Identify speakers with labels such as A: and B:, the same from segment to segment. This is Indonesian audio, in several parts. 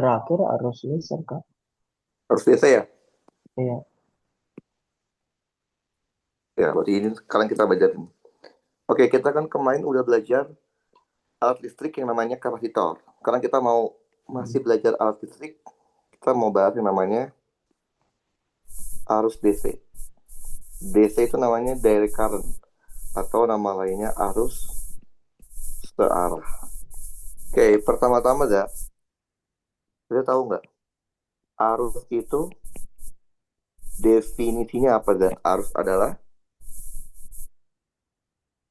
A: Terakhir arus listrik kan?
B: Arus DC ya?
A: Iya.
B: Ya, berarti ini sekarang kita belajar ini. Oke, kita kan kemarin udah belajar alat listrik yang namanya kapasitor. Sekarang kita mau masih
A: Hmm.
B: belajar alat listrik, kita mau bahas yang namanya arus DC. DC itu namanya direct current atau nama lainnya arus searah. Oke, pertama-tama dah, kita tahu nggak arus itu definisinya apa dah? Arus adalah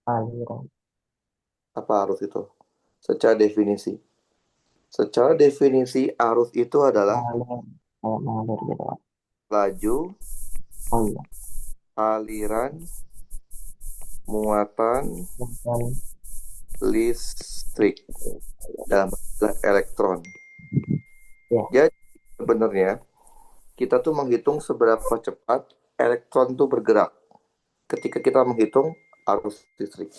A: Aliran.
B: apa arus itu? Secara definisi. Secara definisi arus itu adalah
A: Mengalir. Kayak mengalir gitu kan.
B: laju,
A: Oh iya.
B: aliran, muatan,
A: Dan
B: listrik dalam istilah elektron.
A: ya.
B: Jadi sebenarnya kita tuh menghitung seberapa cepat elektron tuh bergerak ketika kita menghitung arus listrik.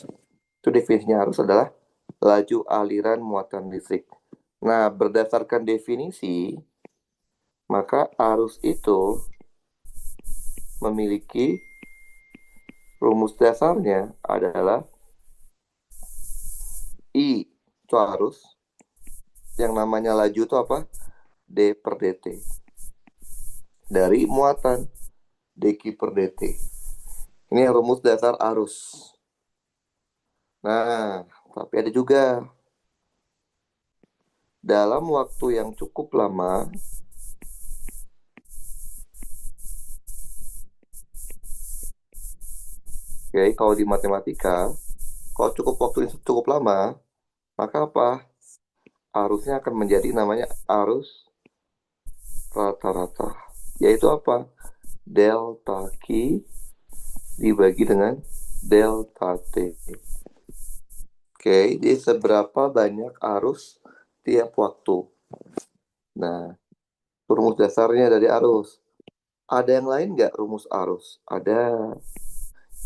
B: Itu definisinya arus adalah laju aliran muatan listrik. Nah, berdasarkan definisi, maka arus itu memiliki rumus dasarnya adalah I itu arus, yang namanya laju itu apa? D per dt. Dari muatan dq per dt. Ini rumus dasar arus. Nah, tapi ada juga dalam waktu yang cukup lama, ya kalau di matematika, kalau cukup waktu yang cukup lama, maka apa? Arusnya akan menjadi namanya arus rata-rata. Yaitu apa? Delta Q dibagi dengan delta T. Oke, jadi seberapa banyak arus tiap waktu. Nah, rumus dasarnya dari arus. Ada yang lain nggak rumus arus? Ada.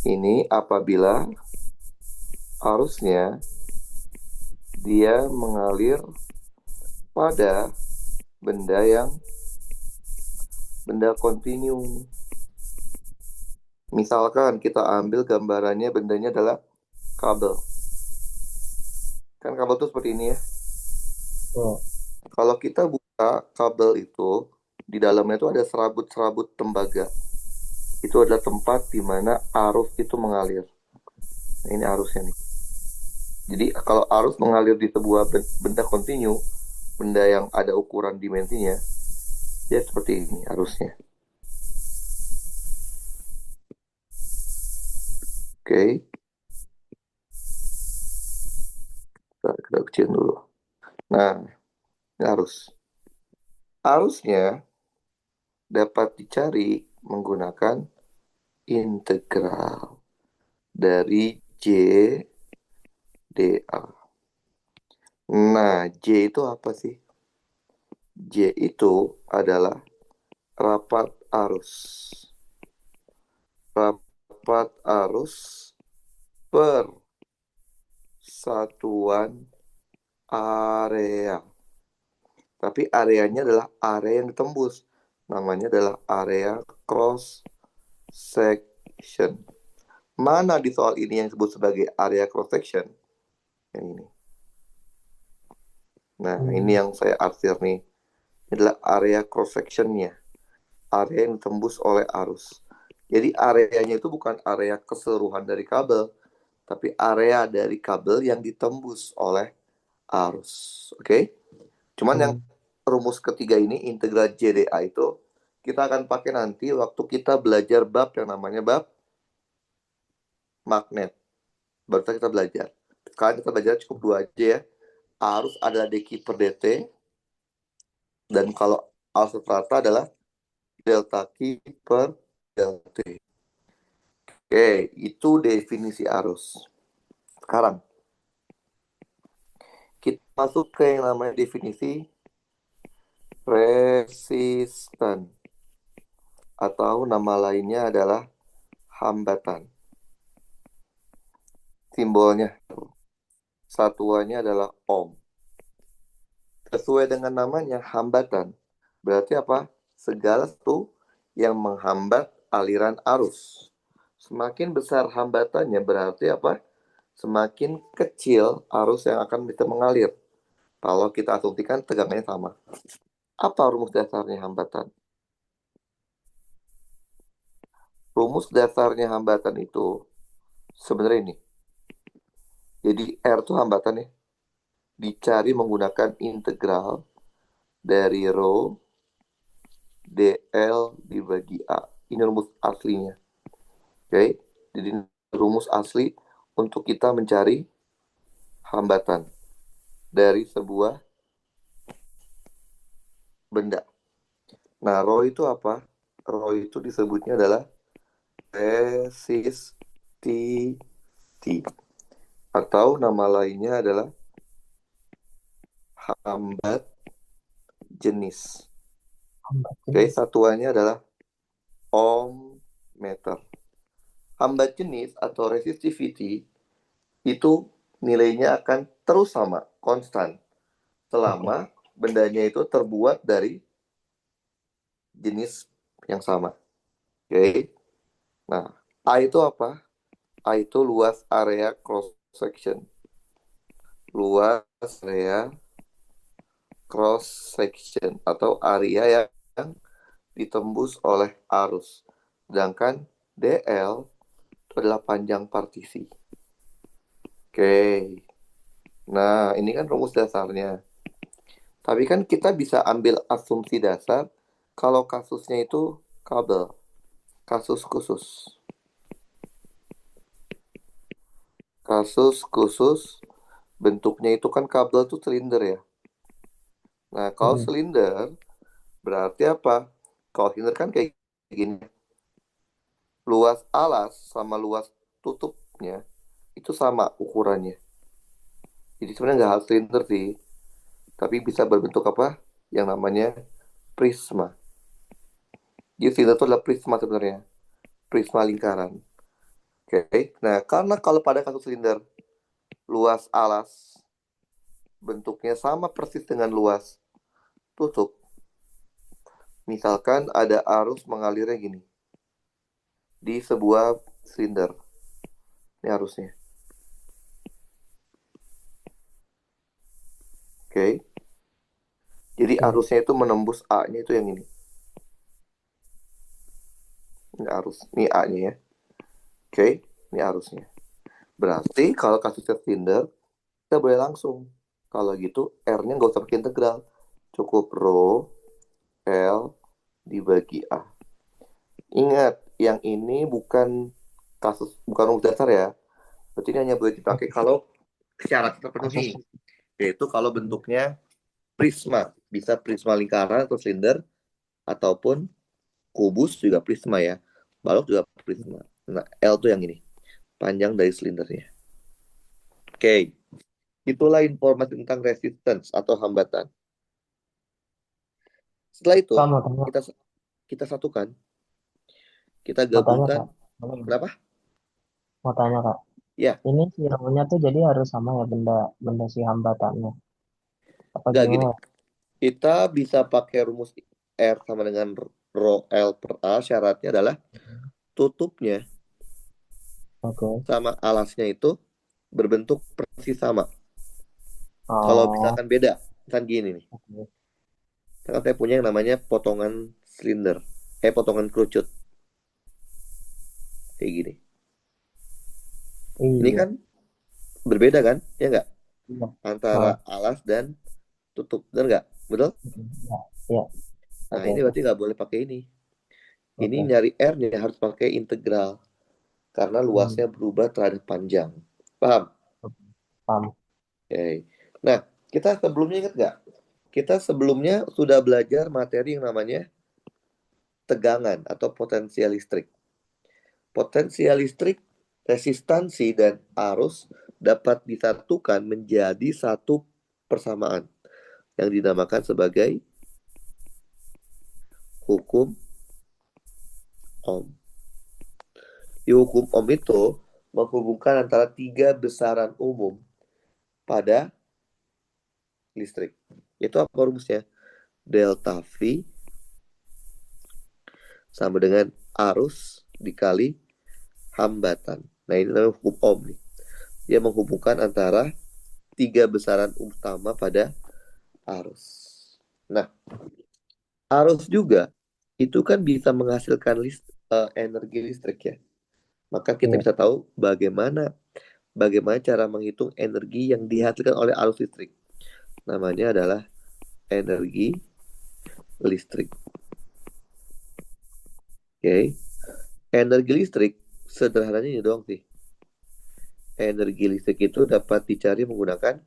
B: Ini apabila arusnya dia mengalir pada benda kontinu. Misalkan kita ambil gambarannya bendanya adalah kabel. Kan kabel tuh seperti ini ya.
A: Ya.
B: Kalau kita buka kabel itu, di dalamnya itu ada serabut-serabut tembaga. Itu adalah tempat di mana arus itu mengalir. Nah, ini arusnya nih. Jadi kalau arus mengalir di sebuah benda kontinu, benda yang ada ukuran dimensinya, ya seperti ini arusnya. Oke, kita kecilin dulu. Nah, ini arus. Arusnya dapat dicari menggunakan integral dari J dA. Nah, J itu apa sih? J itu adalah rapat arus. Rapat arus per satuan area. Tapi areanya adalah area yang ditembus. Namanya adalah area cross section. Mana di soal ini yang disebut sebagai area cross section? Yang ini. Nah, ini
A: Hmm.
B: yang saya arsir nih. Ini adalah area cross sectionnya. Area yang ditembus oleh arus. Jadi areanya itu bukan area keseluruhan dari kabel, tapi area dari kabel yang ditembus oleh arus. Oke? Cuman yang
A: Hmm.
B: rumus ketiga ini, integral JDA itu, kita akan pakai nanti waktu kita belajar bab yang namanya bab magnet. Baru kita belajar. Sekarang kita belajar cukup dua aja ya. Arus adalah dq per dt, dan kalau arus rata adalah delta Q per delta T. Oke, itu definisi arus. Sekarang, kita masuk ke yang namanya definisi resistan. Atau nama lainnya adalah hambatan. Simbolnya, satuannya adalah ohm. sesuai dengan namanya hambatan. Berarti apa? Segala sesuatu yang menghambat aliran arus. Semakin besar hambatannya berarti apa? Semakin kecil arus yang akan bisa mengalir. Kalau kita asumsikan tegangannya sama. Apa rumus dasarnya hambatan? Rumus dasarnya hambatan itu sebenarnya ini. Jadi R itu hambatannya dicari menggunakan integral dari rho dl dibagi A. Ini rumus aslinya. Oke, jadi rumus asli untuk kita mencari hambatan dari sebuah benda. Nah, rho itu apa? Rho itu disebutnya adalah resistivity atau nama lainnya adalah hambat jenis. Oke, satuannya adalah ohm meter. Hambat jenis atau resistivity itu nilainya akan terus sama, konstan, selama bendanya itu terbuat dari jenis yang sama. Oke. Nah, A itu apa? A itu luas area cross section. Luas area cross section atau area yang ditembus oleh arus. Sedangkan DL itu adalah panjang partisi. Oke. Nah, ini kan rumus dasarnya. Tapi kan kita bisa ambil asumsi dasar kalau kasusnya itu kabel. Kasus khusus. Kasus khusus bentuknya itu kan kabel tuh silinder ya. Nah, kalau silinder berarti apa? Kalau silinder kan kayak gini. Luas alas sama luas tutupnya itu sama ukurannya. Jadi sebenarnya nggak harus silinder sih. Tapi bisa berbentuk apa? Yang namanya prisma. Jadi silinder itu adalah prisma sebenarnya. Prisma lingkaran. Oke. Nah, karena kalau pada kasus silinder luas alas bentuknya sama persis dengan luas tutup. Misalkan ada arus mengalirnya gini. Di sebuah silinder. Ini arusnya. Oke. Jadi arusnya itu menembus A-nya itu yang ini. Ini arus. Ini A-nya ya. Oke. Ini arusnya. Berarti kalau kasusnya silinder, kita boleh langsung. Kalau gitu, R-nya nggak usah pakai integral. Cukup rho L dibagi A. Ingat, yang ini bukan rumus dasar ya. Berarti ini hanya boleh dipakai kalau syarat terpenuhi. Yaitu kalau bentuknya prisma. Bisa prisma lingkaran atau silinder. Ataupun kubus juga prisma ya. Balok juga prisma. Nah, L tuh yang ini. Panjang dari silindernya. Oke. Itulah informasi tentang resistance atau hambatan. Setelah itu, kita satukan. Kita gabungkan. Kenapa?
A: Mau tanya Kak.
B: Ya.
A: Ini si rho-nya tuh jadi harus sama ya benda si hambatannya. Apa
B: Nggak gini.
A: gimana?
B: Kita bisa pakai rumus R sama dengan rho L per A. Syaratnya adalah tutupnya sama alasnya itu berbentuk persis sama. Kalau misalkan beda, misalkan gini nih. Misalkan saya punya yang namanya potongan silinder. Potongan kerucut. Kayak gini. Ini kan berbeda kan? Ya nggak? Antara alas dan tutup. Benar nggak? Betul?
A: Ya.
B: Nah, ini berarti nggak boleh pakai ini. Ini nyari R-nya harus pakai integral. Karena luasnya berubah terhadap panjang. Paham?
A: Paham.
B: Oke. Nah, kita sebelumnya ingat nggak? Kita sebelumnya sudah belajar materi yang namanya tegangan atau potensial listrik. Potensial listrik, resistansi, dan arus dapat disatukan menjadi satu persamaan yang dinamakan sebagai hukum Ohm. Di hukum Ohm itu menghubungkan antara tiga besaran umum pada listrik. Itu apa rumusnya? Delta V sama dengan arus dikali hambatan. Nah, ini namanya hukum Ohm nih. Dia menghubungkan antara tiga besaran utama pada arus. Nah, arus juga itu kan bisa menghasilkan energi listrik ya. Maka kita
A: Iya.
B: bisa tahu bagaimana cara menghitung energi yang dihasilkan oleh arus listrik. Namanya adalah energi listrik. Oke. Energi listrik sederhananya ini doang sih. Energi listrik itu dapat dicari menggunakan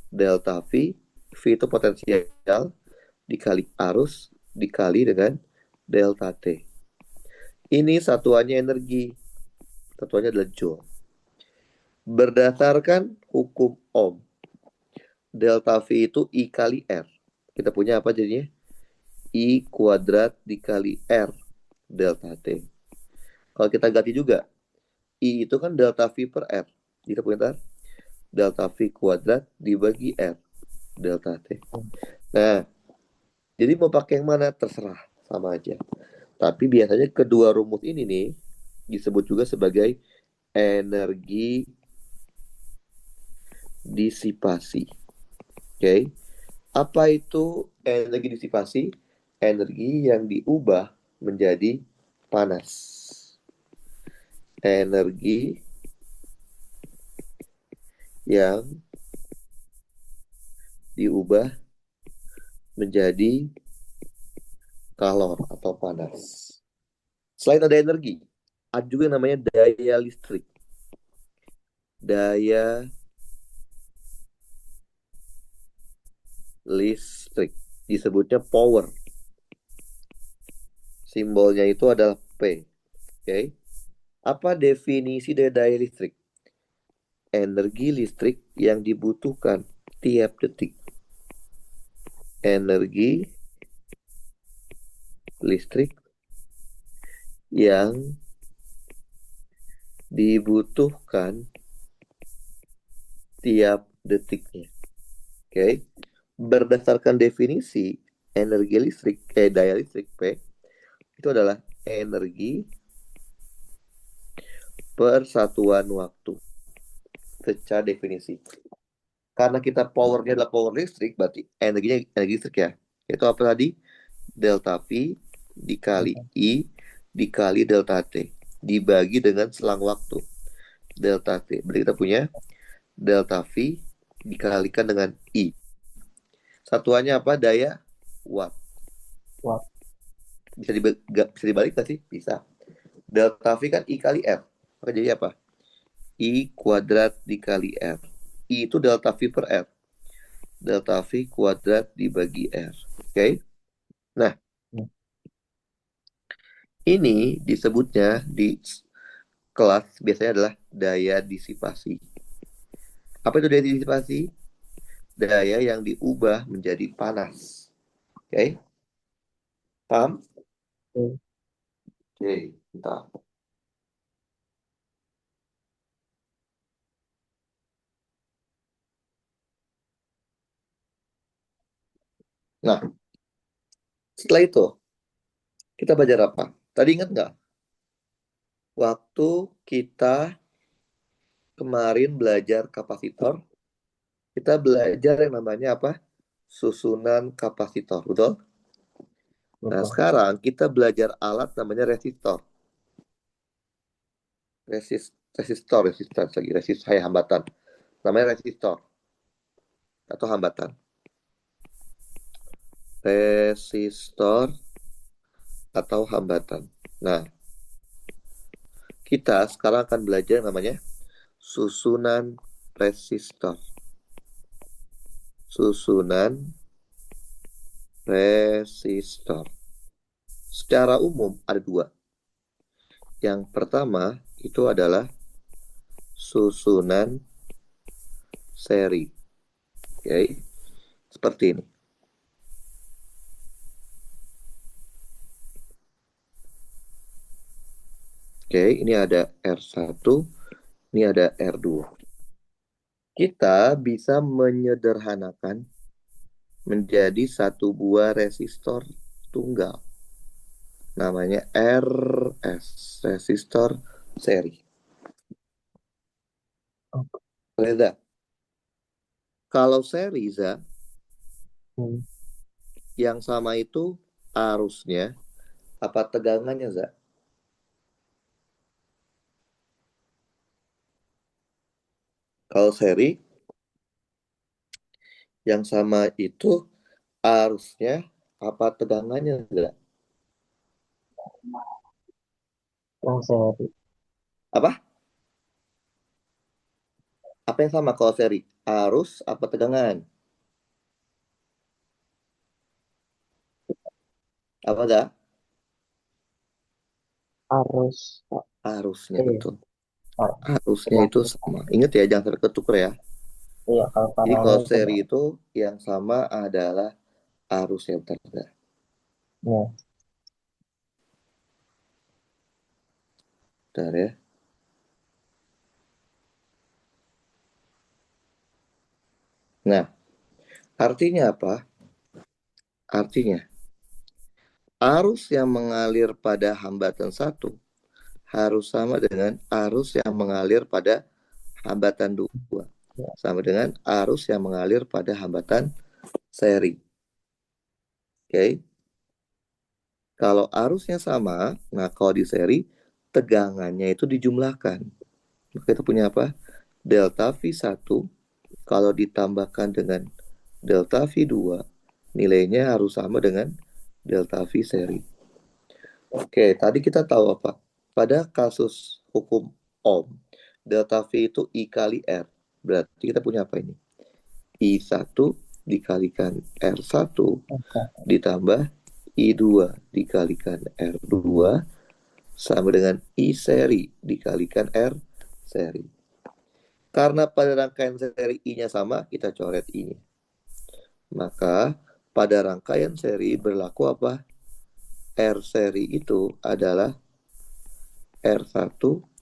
B: delta V. V itu potensial dikali arus dikali dengan delta T. Ini satuannya energi. Satuannya adalah Joule. Berdasarkan hukum Ohm, delta V itu I kali R. Kita punya apa jadinya? I kuadrat dikali R delta T. Kalau kita ganti juga, I itu kan delta V per R. Kita punya delta V kuadrat dibagi R delta T. Nah, jadi mau pakai yang mana terserah, sama aja. Tapi biasanya kedua rumus ini nih disebut juga sebagai energi disipasi. Oke. Apa itu energi disipasi? Energi yang diubah menjadi panas. Energi yang diubah menjadi kalor atau panas. Selain ada energi, ada juga yang namanya daya listrik. Daya listrik disebutnya power. Simbolnya itu adalah P. Oke. Apa definisi dari daya listrik? Energi listrik yang dibutuhkan tiap detik. Energi listrik yang dibutuhkan tiap detiknya. Oke. Berdasarkan definisi energi listrik, daya listrik P, itu adalah energi per satuan waktu. Secara definisi. Karena kita powernya adalah power listrik, berarti energinya energi listrik ya. Itu apa tadi? Delta V dikali I dikali delta T. Dibagi dengan selang waktu. Delta T. Berarti kita punya delta V dikalikan dengan I. Satuannya apa? Daya watt.
A: Watt.
B: Bisa dibalik nggak sih? Bisa. Delta V kan I kali R. Maka jadi apa? I kuadrat dikali R. I itu delta V per R. Delta V kuadrat dibagi R. Oke? Nah, ini disebutnya di kelas biasanya adalah daya disipasi. Apa itu daya disipasi? Daya yang diubah menjadi panas. Oke? Paham? Oke, entah. Nah, setelah itu kita belajar apa? Tadi ingat nggak? Waktu kita kemarin belajar kapasitor, kita belajar yang namanya apa? Susunan kapasitor, betul? Nah,
A: Betul.
B: sekarang kita belajar alat namanya resistor. Resistor, hambatan. Namanya resistor atau hambatan. Resistor atau hambatan. Nah, kita sekarang akan belajar yang namanya susunan resistor. Susunan resistor. Secara umum ada dua. Yang pertama itu adalah susunan seri. Oke, seperti ini. Oke, ini ada R1, ini ada R2. Kita bisa menyederhanakan menjadi satu buah resistor tunggal. Namanya RS, resistor seri.
A: Oke.
B: Reza, kalau seri,
A: Hmm.
B: yang sama itu arusnya apa tegangannya, Za? Kalau seri, yang sama itu arusnya apa tegangannya, Za?
A: Yang seri.
B: Apa? Apa yang sama kalau seri? Arus apa tegangan? Apa, Za?
A: Arus.
B: Arusnya,
A: Iya.
B: betul.
A: Oh,
B: Arusnya itu
A: tegangan.
B: sama. Ingat ya, jangan terketuk ya.
A: Iya, kalau
B: Jadi kalau
A: paralel
B: seri
A: tegangan.
B: itu yang sama adalah arusnya, bentar, bentar.
A: Ya.
B: Bentar ya. Nah, artinya apa? Artinya, arus yang mengalir pada hambatan satu harus sama dengan arus yang mengalir pada hambatan dua.
A: Ya.
B: Sama dengan arus yang mengalir pada hambatan seri. Oke. Okay? Kalau arusnya sama, nah kalau di seri, tegangannya itu dijumlahkan. Maka kita punya apa? Delta V1 kalau ditambahkan dengan delta V2, nilainya harus sama dengan delta V seri. Oke, tadi kita tahu apa? Pada kasus hukum Ohm, delta V itu I kali R. Berarti kita punya apa ini? I1 dikalikan R1
A: Oke.
B: ditambah I2 dikalikan R2 sama dengan I seri dikalikan R seri. Karena pada rangkaian seri I-nya sama, kita coret I-nya. Maka pada rangkaian seri berlaku apa? R seri itu adalah R1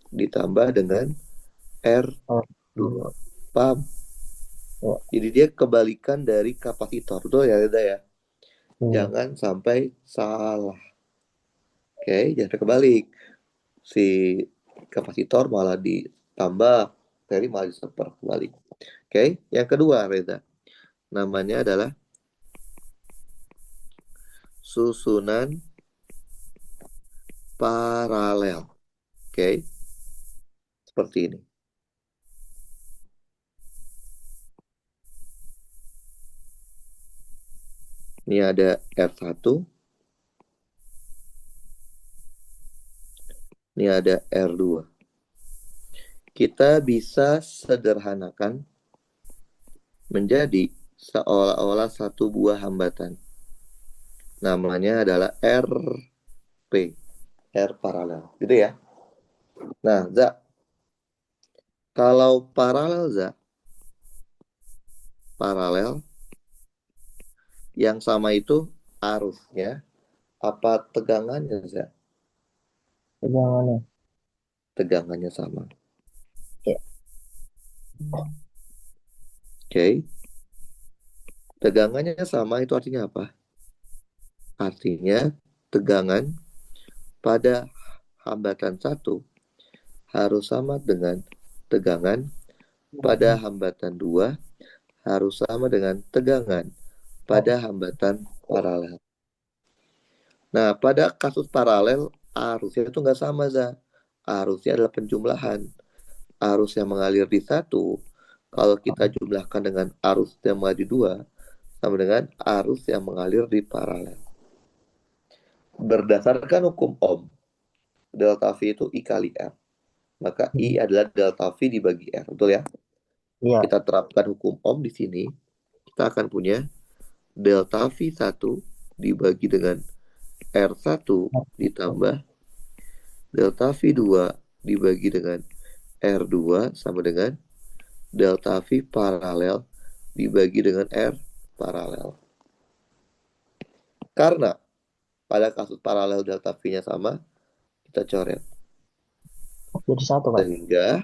B: ditambah dengan
A: Oh,
B: R2. Paham?
A: ya.
B: Jadi dia kebalikan dari kapasitor. Betul ya, Reda ya?
A: Hmm.
B: Jangan sampai salah. Oke, jangan kebalik. Si kapasitor malah ditambah, seri malah diseper kebalik. Oke, yang kedua, Reda. Namanya adalah susunan paralel. Oke, seperti ini. Ini ada R1, ini ada R2. Kita bisa sederhanakan menjadi seolah-olah satu buah hambatan. Namanya adalah RP, R paralel. Gitu ya. Nah, Za, kalau paralel, Za, paralel, yang sama itu arusnya, apa tegangannya, Za?
A: Tegangannya.
B: Tegangannya sama.
A: Ya.
B: Oke. Tegangannya sama itu artinya apa? Artinya tegangan pada hambatan satu harus sama dengan tegangan pada hambatan 2 harus sama dengan tegangan pada hambatan paralel. Nah, pada kasus paralel, arusnya itu nggak sama, Za. Arusnya adalah penjumlahan. Arus yang mengalir di satu, kalau kita jumlahkan dengan arus yang mengalir di dua, sama dengan arus yang mengalir di paralel. Berdasarkan hukum Ohm, delta V itu I kali R. Maka I adalah delta V dibagi R. Betul ya?
A: Iya.
B: Kita terapkan hukum Ohm di sini. Kita akan punya delta V1 dibagi dengan R1 ditambah delta V2 dibagi dengan R2 sama dengan delta V paralel dibagi dengan R paralel. Karena pada kasus paralel delta V-nya sama, kita coret.
A: Jadi satu, Pak.
B: Sehingga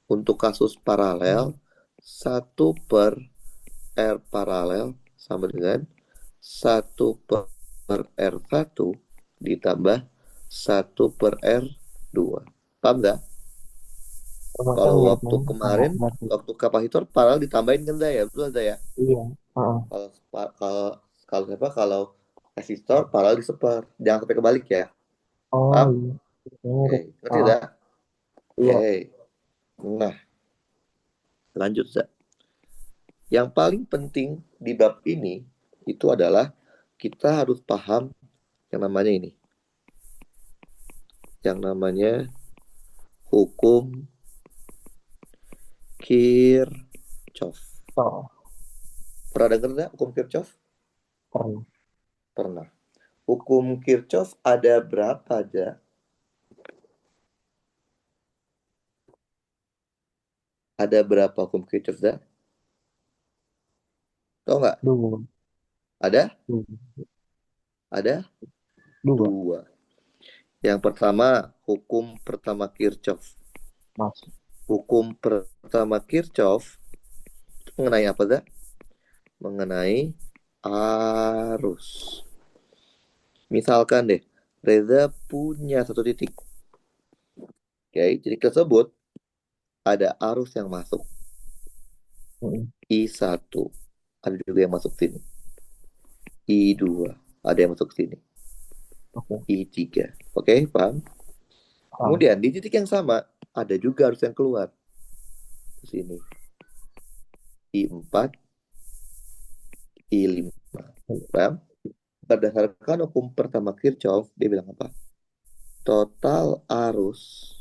B: untuk kasus paralel, 1 per R paralel sama dengan 1/R1 ditambah 1/R2. Paham nggak?
A: Rumusnya
B: Kalau waktu
A: mirip-mirip sama
B: kemarin,
A: berarti.
B: waktu kapasitor paralel ditambahin kan ya, betul ada ya?
A: Iya. Heeh.
B: Kalau kalau kalau siapa? Kalau resistor paralel diseper. Jangan sampai kebalik ya.
A: Oh
B: Paham?
A: iya.
B: Oke,
A: Mirip.
B: ngerti
A: Heeh.
B: dah?
A: Iya.
B: Oke. Nah, lanjut Za. Yang paling penting di bab ini itu adalah kita harus paham yang namanya ini, yang namanya hukum Kirchhoff.
A: So,
B: Pernah dengar nggak hukum Kirchhoff?
A: pernah.
B: Pernah. Hukum Kirchhoff ada berapa aja? Ada berapa hukum Kirchhoff, Za? Tahu nggak?
A: Dua.
B: Ada?
A: Dua.
B: Ada?
A: Dua.
B: Dua. Yang pertama, hukum pertama Kirchhoff.
A: Masuk.
B: Hukum pertama Kirchhoff mengenai apa, Za? Mengenai arus. Misalkan deh, Reza punya satu titik. Oke, titik tersebut ada arus yang masuk.
A: Mm-mm.
B: I1. Ada juga yang masuk sini. I2. Ada yang masuk sini.
A: Oke.
B: I3. Oke, paham?
A: Paham.
B: Kemudian di titik yang sama, ada juga arus yang keluar. Ke sini. I4. I5. Paham? Berdasarkan hukum pertama Kirchhoff, dia bilang apa? Total arus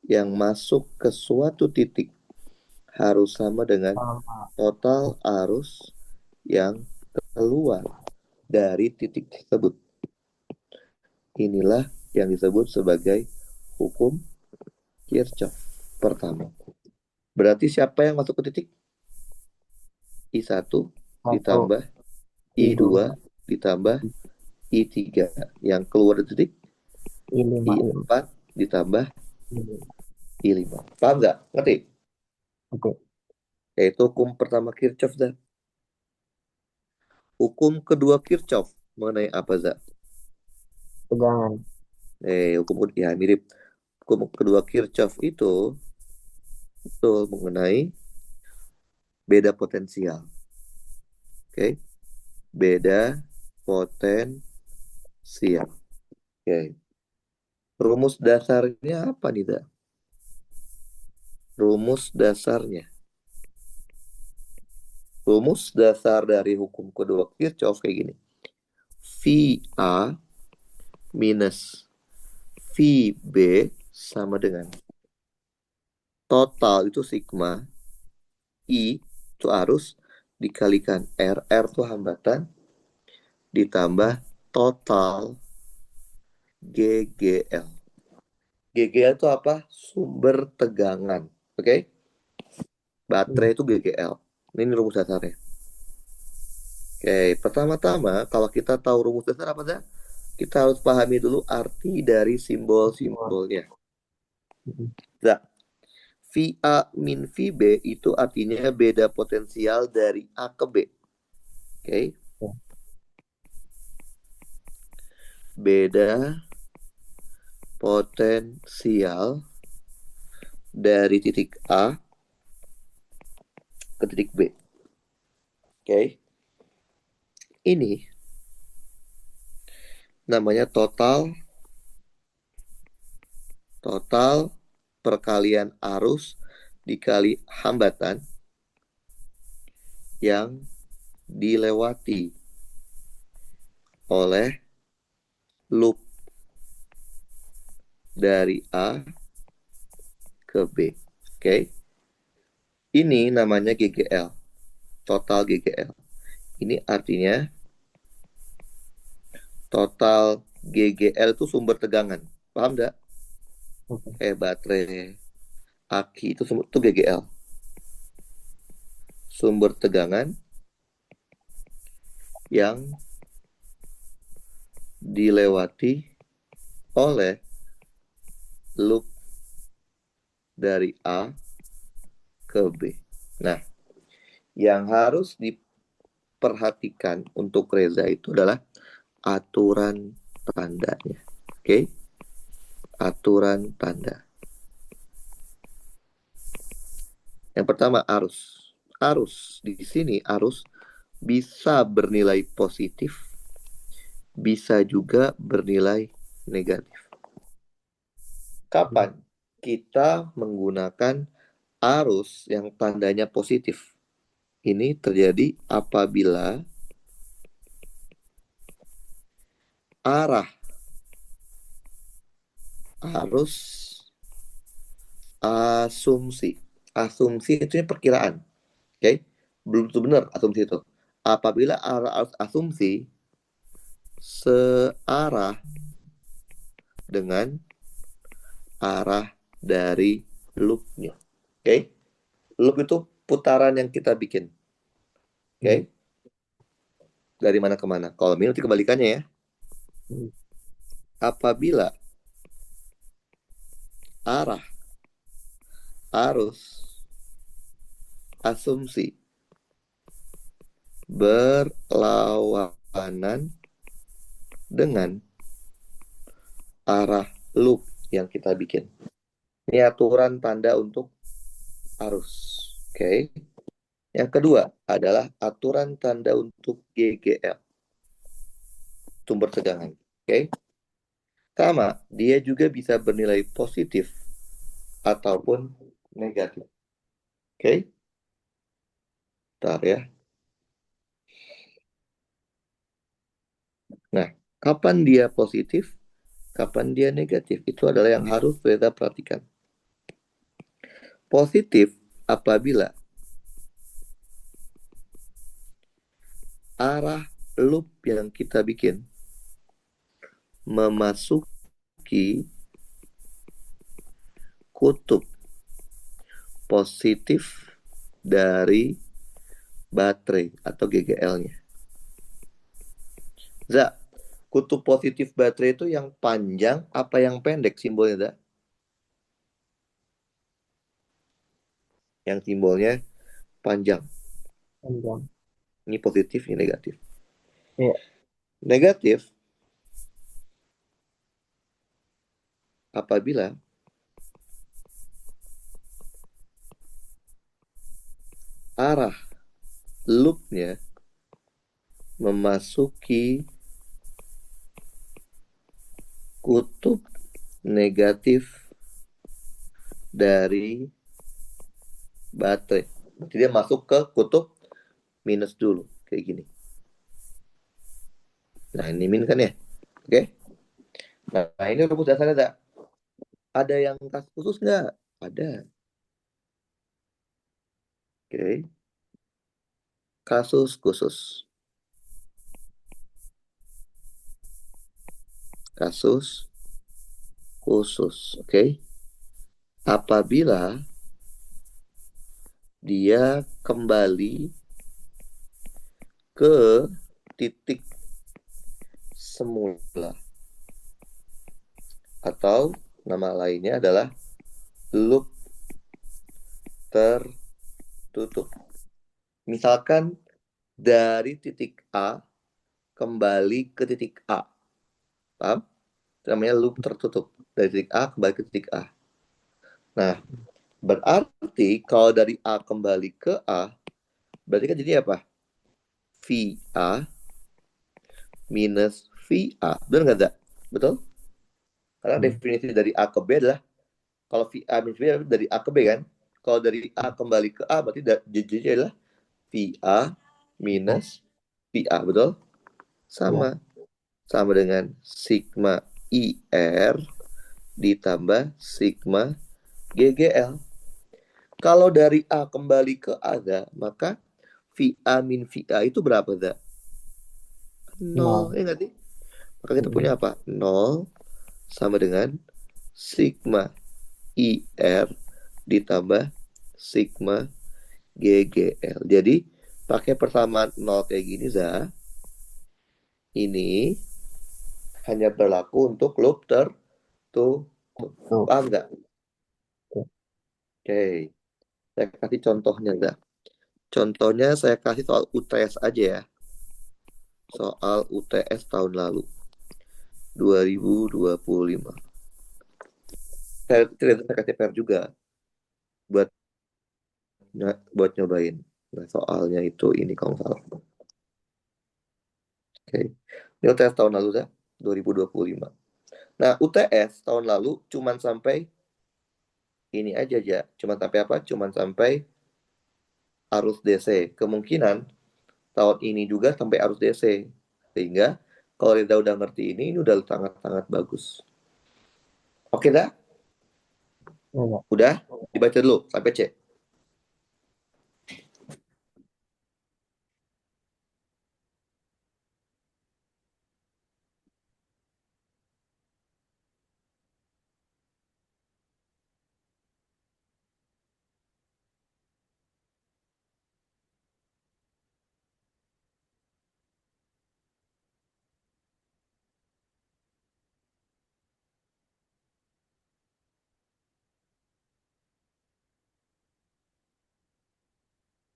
B: yang masuk ke suatu titik harus sama dengan
A: Sama.
B: total arus yang keluar dari titik tersebut. Inilah yang disebut sebagai hukum Kirchhoff pertama. Berarti siapa yang masuk ke titik? I1
A: Satu.
B: ditambah
A: I2.
B: I2 ditambah I3. Yang keluar dari titik
A: I5.
B: I4 ditambah
A: I5.
B: I5. Paham nggak? Ngerti?
A: Oke.
B: Yaitu hukum pertama Kirchhoff. Dan hukum kedua Kirchhoff mengenai apa, Za?
A: Tegangan.
B: Hukum ya mirip. Hukum kedua Kirchhoff itu mengenai beda potensial. Oke. Beda potensial. Oke. Rumus dasarnya apa nih, Za? Rumus dasarnya. Rumus dasar dari hukum kedua Kirchhoff kayak gini. VA minus VB sama dengan total itu sigma, I itu arus, dikalikan R itu hambatan, ditambah total GGL. GGL itu apa? Sumber tegangan. Oke? Baterai itu GGL. Ini rumus dasarnya. Oke, pertama-tama kalau kita tahu rumus dasar apa saja, kita harus pahami dulu arti dari simbol-simbolnya. Nah, VA min VB itu artinya beda potensial dari A ke B. Oke. Beda potensial dari titik A ke titik B. Oke. Ini namanya total perkalian arus dikali hambatan yang dilewati oleh loop dari A ke B. Oke. Ini namanya GGL. Total GGL. Ini artinya total GGL itu sumber tegangan. Paham nggak? Kayak baterai, aki itu GGL. Sumber tegangan yang dilewati oleh loop dari A ke B. Nah, yang harus perhatikan untuk Reza itu adalah aturan tandanya. Oke? Aturan tanda. Yang pertama arus. Arus di sini arus bisa bernilai positif, bisa juga bernilai negatif. Kapan kita menggunakan arus yang tandanya positif? Ini terjadi apabila arah arus asumsi. Asumsi itu perkiraan. Oke? Belum tentu benar asumsi itu. Apabila arah arus asumsi searah dengan arah dari loopnya. Oke? Loop itu putaran yang kita bikin. Oke? Dari mana ke mana? Kalau ini nanti kebalikannya ya. Apabila arah arus asumsi berlawanan dengan arah loop yang kita bikin. Ini aturan tanda untuk arus. Oke. Yang kedua adalah aturan tanda untuk GGL. Sumber tegangan. Oke. Sama, dia juga bisa bernilai positif ataupun negatif. Oke. Bentar ya. Nah, kapan dia positif, kapan dia negatif, itu adalah yang harus kita perhatikan. Positif apabila arah loop yang kita bikin memasuki kutub positif dari baterai atau GGL-nya. Za, kutub positif baterai itu yang panjang apa yang pendek simbolnya, Za? Yang simbolnya panjang.
A: Panjang.
B: Ini positif, ini negatif.
A: Iya.
B: Negatif apabila arah loopnya memasuki kutub negatif dari baterai. Berarti dia masuk ke kutub minus dulu, kayak gini. Nah, ini min kan ya? Oke? Nah, ini rumus dasarnya ada. Ada yang kasus khusus nggak? Ada. Oke. Kasus khusus. Kasus khusus, oke? Apabila dia kembali ke titik semula atau nama lainnya adalah loop tertutup. Misalkan dari titik A kembali ke titik A. Paham? Namanya loop tertutup. Dari titik A kembali ke titik A. Nah, berarti kalau dari A kembali ke A, berarti kan jadi apa? VA minus VA. Benar nggak, Zak? Betul? Karena definisi dari A ke B adalah kalau VA minus VA dari A ke B kan? Kalau dari A kembali ke A berarti jadinya adalah VA minus VA, betul? Sama. Sama dengan sigma IR ditambah sigma GGL. Kalau dari A kembali ke A, maka VA min VA itu berapa, Zak? 0, ya nggak sih? Maka kita punya apa? 0 sama dengan sigma IR ditambah sigma GGL. Jadi pakai persamaan 0 kayak gini, Za. Ini hanya berlaku untuk loop tertutup. Paham nggak? Oke. Saya kasih contohnya, Za. Contohnya saya kasih soal UTS aja ya. soal UTS tahun lalu 2025. Saya ternyata saya kasih PR juga buat buat nyobain. Nah, soalnya itu ini kalau nggak salah. Oke. Ini UTS tahun lalu dah 2025. Nah, UTS tahun lalu cuman sampai ini aja. Cuman sampai apa? Cuman sampai arus DC. Kemungkinan tahun ini juga sampai arus DC. Sehingga kalau Reza udah ngerti ini udah sangat-sangat bagus. Oke dah?
A: Iya.
B: Udah? Dibaca dulu sampai C.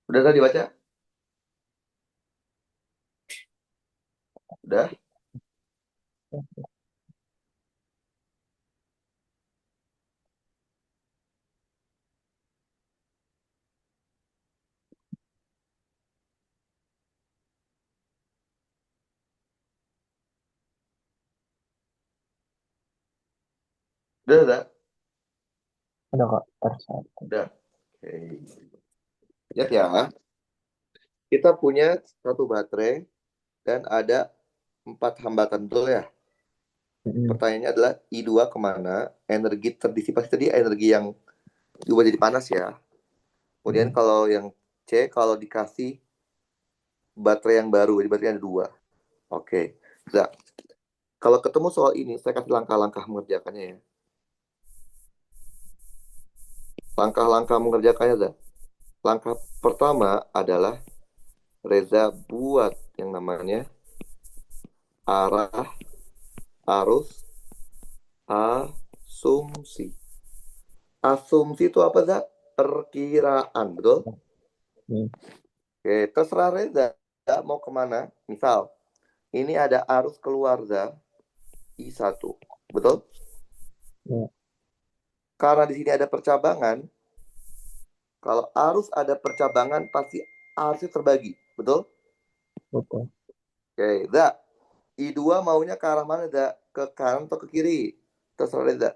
B: Udah tadi dibaca? Udah? Udah?
A: Udah kok tercatat.
B: Udah. Oke. Lihat ya, kita punya satu baterai dan ada 4 hambatan betul ya.
A: Mm-mm.
B: Pertanyaannya adalah I2 kemana? Energi terdisipasi tadi energi yang diubah jadi panas ya. Kemudian
A: Mm-mm.
B: kalau yang C, kalau dikasih baterai yang baru, jadi baterai ada 2. Oke. Nah, kalau ketemu soal ini, saya kasih langkah-langkah mengerjakannya ya. Langkah-langkah mengerjakannya adalah, langkah pertama adalah Reza buat yang namanya arah arus asumsi. Asumsi itu apa, Za? Perkiraan, betul?
A: Mm.
B: Oke, terserah Reza mau kemana. Misal, ini ada arus keluar, Za, I1, betul?
A: Iya,
B: Karena di sini ada percabangan, kalau arus ada percabangan, pasti arusnya terbagi, betul?
A: betul.
B: Oke, Za, I2 maunya ke arah mana, Za? Ke kanan atau ke kiri? Terserah Reza.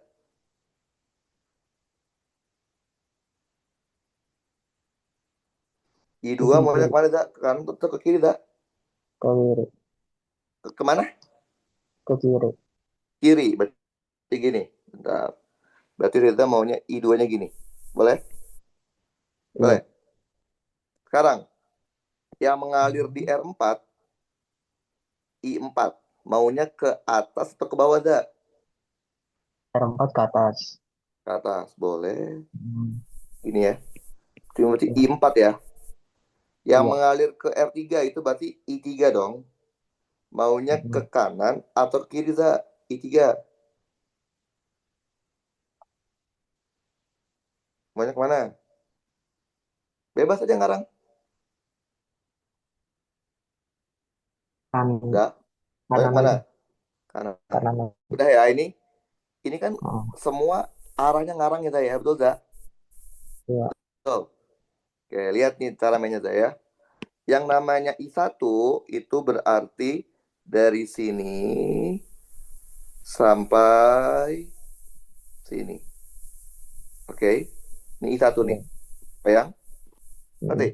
A: Ke
B: I2 maunya
A: kiri,
B: kemana, Za? Ke kanan atau ke kiri, Za?
A: ke kiri,
B: Kemana?
A: ke kiri.
B: Kiri, berarti gini. Bentar. Berarti Reza maunya I2-nya gini. Boleh?
A: Iya.
B: Boleh. Sekarang, yang mengalir di R4, I4. Maunya ke atas atau ke bawah, Za?
A: R4 ke atas.
B: Ke atas, boleh.
A: Hmm.
B: Ini ya. Itu berarti
A: Iya.
B: I4 ya. Yang
A: Iya.
B: mengalir ke R3 itu berarti I3 dong. Maunya ke
A: Mm-mm.
B: kanan atau ke kiri, Za? I3. Maunya kemana? Bebas aja ngarang.
A: Kanan,
B: Udah. Maunya
A: kanan
B: kemana?
A: aja.
B: Kanan.
A: Kanan aja.
B: Udah ya, ini kan
A: Oh,
B: semua arahnya ngarang ya, Za, ya. Betul, Za?
A: iya.
B: Betul. Oke, lihat nih cara mainnya, Za, ya. Yang namanya I1 itu berarti dari sini sampai sini. Oke. Ini I1 nih.
A: Iya.
B: Bayang? Nanti.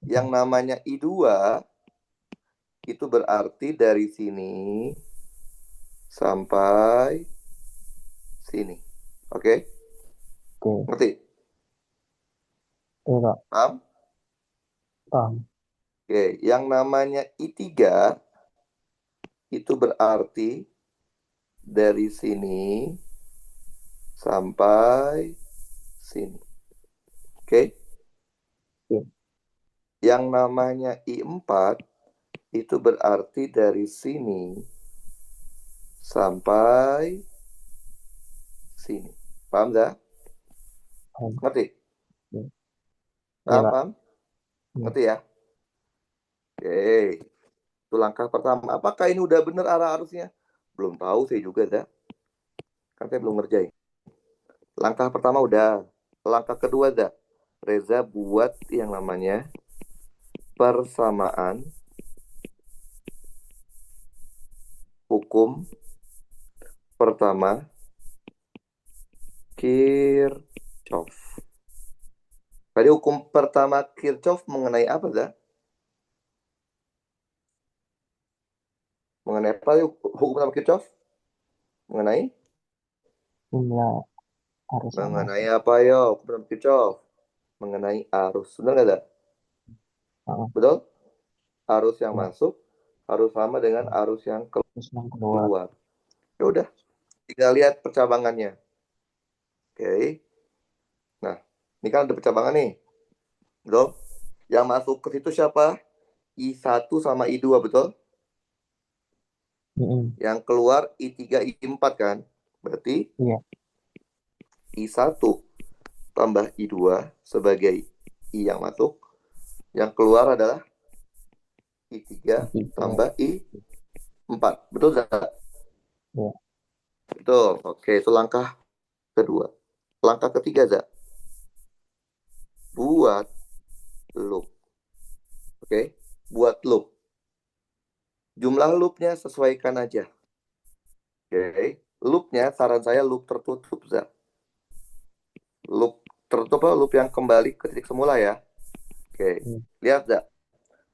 A: Mm-mm.
B: Yang namanya I2 itu berarti dari sini sampai sini. Oke?
A: Oke.
B: Ngerti?
A: Iya, Kak.
B: Paham?
A: Paham.
B: Oke. Yang namanya I3 itu berarti dari sini sampai sini. Oke?
A: Oke.
B: Yang namanya I4 itu berarti dari sini sampai sini. Paham dah?
A: Paham.
B: Ngerti?
A: Iya, iya,
B: Paham,
A: Kak.
B: paham?
A: Iya.
B: Ngerti ya? Oke. Itu langkah pertama. Apakah ini udah bener arah arusnya? Belum tahu saya juga, dah. Kan saya belum ngerjain. Langkah pertama udah. Langkah kedua, dah. Reza buat yang namanya persamaan hukum pertama Kirchhoff. Tadi hukum pertama Kirchhoff mengenai apa, dah? Mengenai apa hukum pertama Kirchhoff? Mengenai?
A: Jumlah arus yang
B: Mengenai
A: masuk.
B: apa, yo? Hukum pertama Kirchhoff. Mengenai arus. Benar nggak, dah?
A: Heeh.
B: Betul? Arus yang
A: Ya,
B: masuk harus sama dengan arus yang
A: terus yang keluar.
B: keluar. Ya udah, tinggal lihat percabangannya. Oke. Nah, ini kan ada percabangan nih. Betul? Yang masuk ke situ siapa? I1 sama I2, betul? Yang keluar I3, I4 kan? Berarti
A: Iya,
B: I1 tambah I2 sebagai I yang masuk. Yang keluar adalah I3
A: tiga.
B: tambah I4. Betul tidak?
A: Ya,
B: Betul. Oke, itu langkah kedua. Langkah ketiga, Zak. Buat loop. Oke, buat loop. Jumlah loopnya sesuaikan aja. Oke, loopnya saran saya loop tertutup, Zak. Loop tertutup apa? Loop yang kembali ke titik semula ya. Oke,
A: iya.
B: lihat, Zak.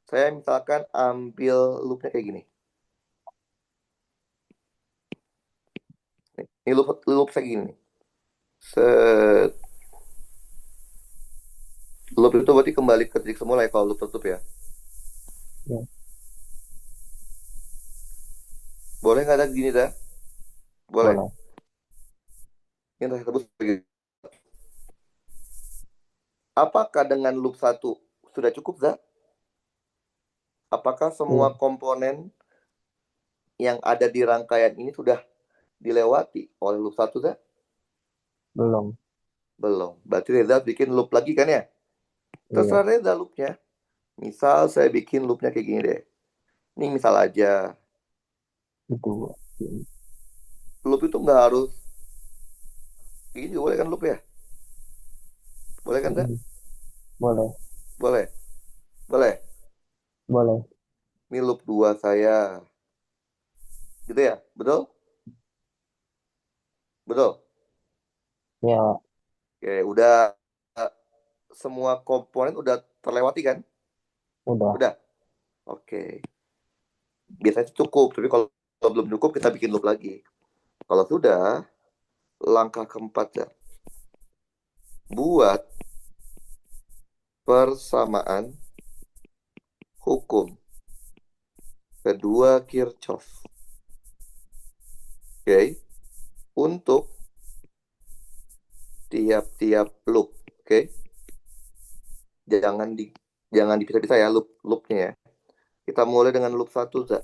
B: Saya misalkan ambil loopnya kayak gini. Ini loop kayak gini. Set. Loop itu berarti kembali ke titik semula ya kalau loop tertutup ya.
A: Ya,
B: Boleh nggak ada gini dah? Boleh.
A: boleh.
B: Ini saya tebus lagi. Apakah dengan loop satu sudah cukup, Zak? Apakah
A: Iya,
B: semua komponen yang ada di rangkaian ini sudah dilewati oleh loop satu, Zak?
A: belum.
B: Belum. Berarti Reza bikin loop lagi kan ya?
A: Iya,
B: Terserah Reza loopnya. Misal saya bikin loopnya kayak gini deh. Ini misal aja.
A: itu.
B: Loop itu nggak harus gini juga boleh kan loop ya? Boleh kan, Zak?
A: Boleh,
B: Boleh. Boleh.
A: boleh.
B: Ini loop 2 saya. Gitu ya? Betul? Betul.
A: Ya,
B: Oke, udah semua komponen udah terlewati kan?
A: udah.
B: Udah. Oke. Biasanya cukup, tapi kalau belum cukup kita bikin loop lagi. Kalau sudah, langkah keempat ya. Buat persamaan hukum kedua Kirchhoff. Oke. Untuk tiap-tiap loop. Oke. Jangan dipisah-pisah ya loopnya ya. Kita mulai dengan loop satu, Zak.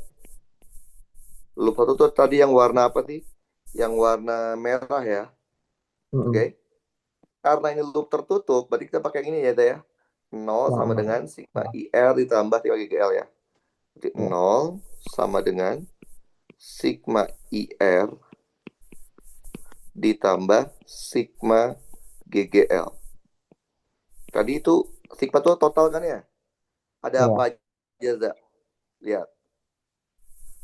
B: Loop satu tuh tadi yang warna apa sih? Yang warna merah ya. Oke. Karena ini loop tertutup, berarti kita pakai ini ya, ya. 0
A: Yang
B: sama
A: nol.
B: dengan sigma
A: Ya,
B: IR ditambah 3GL ya. Jadi
A: ya,
B: 0 sama dengan sigma IR ditambah sigma GGL. Tadi itu sigma itu total kan ya? Ada
A: ya,
B: apa aja, Zak? Lihat.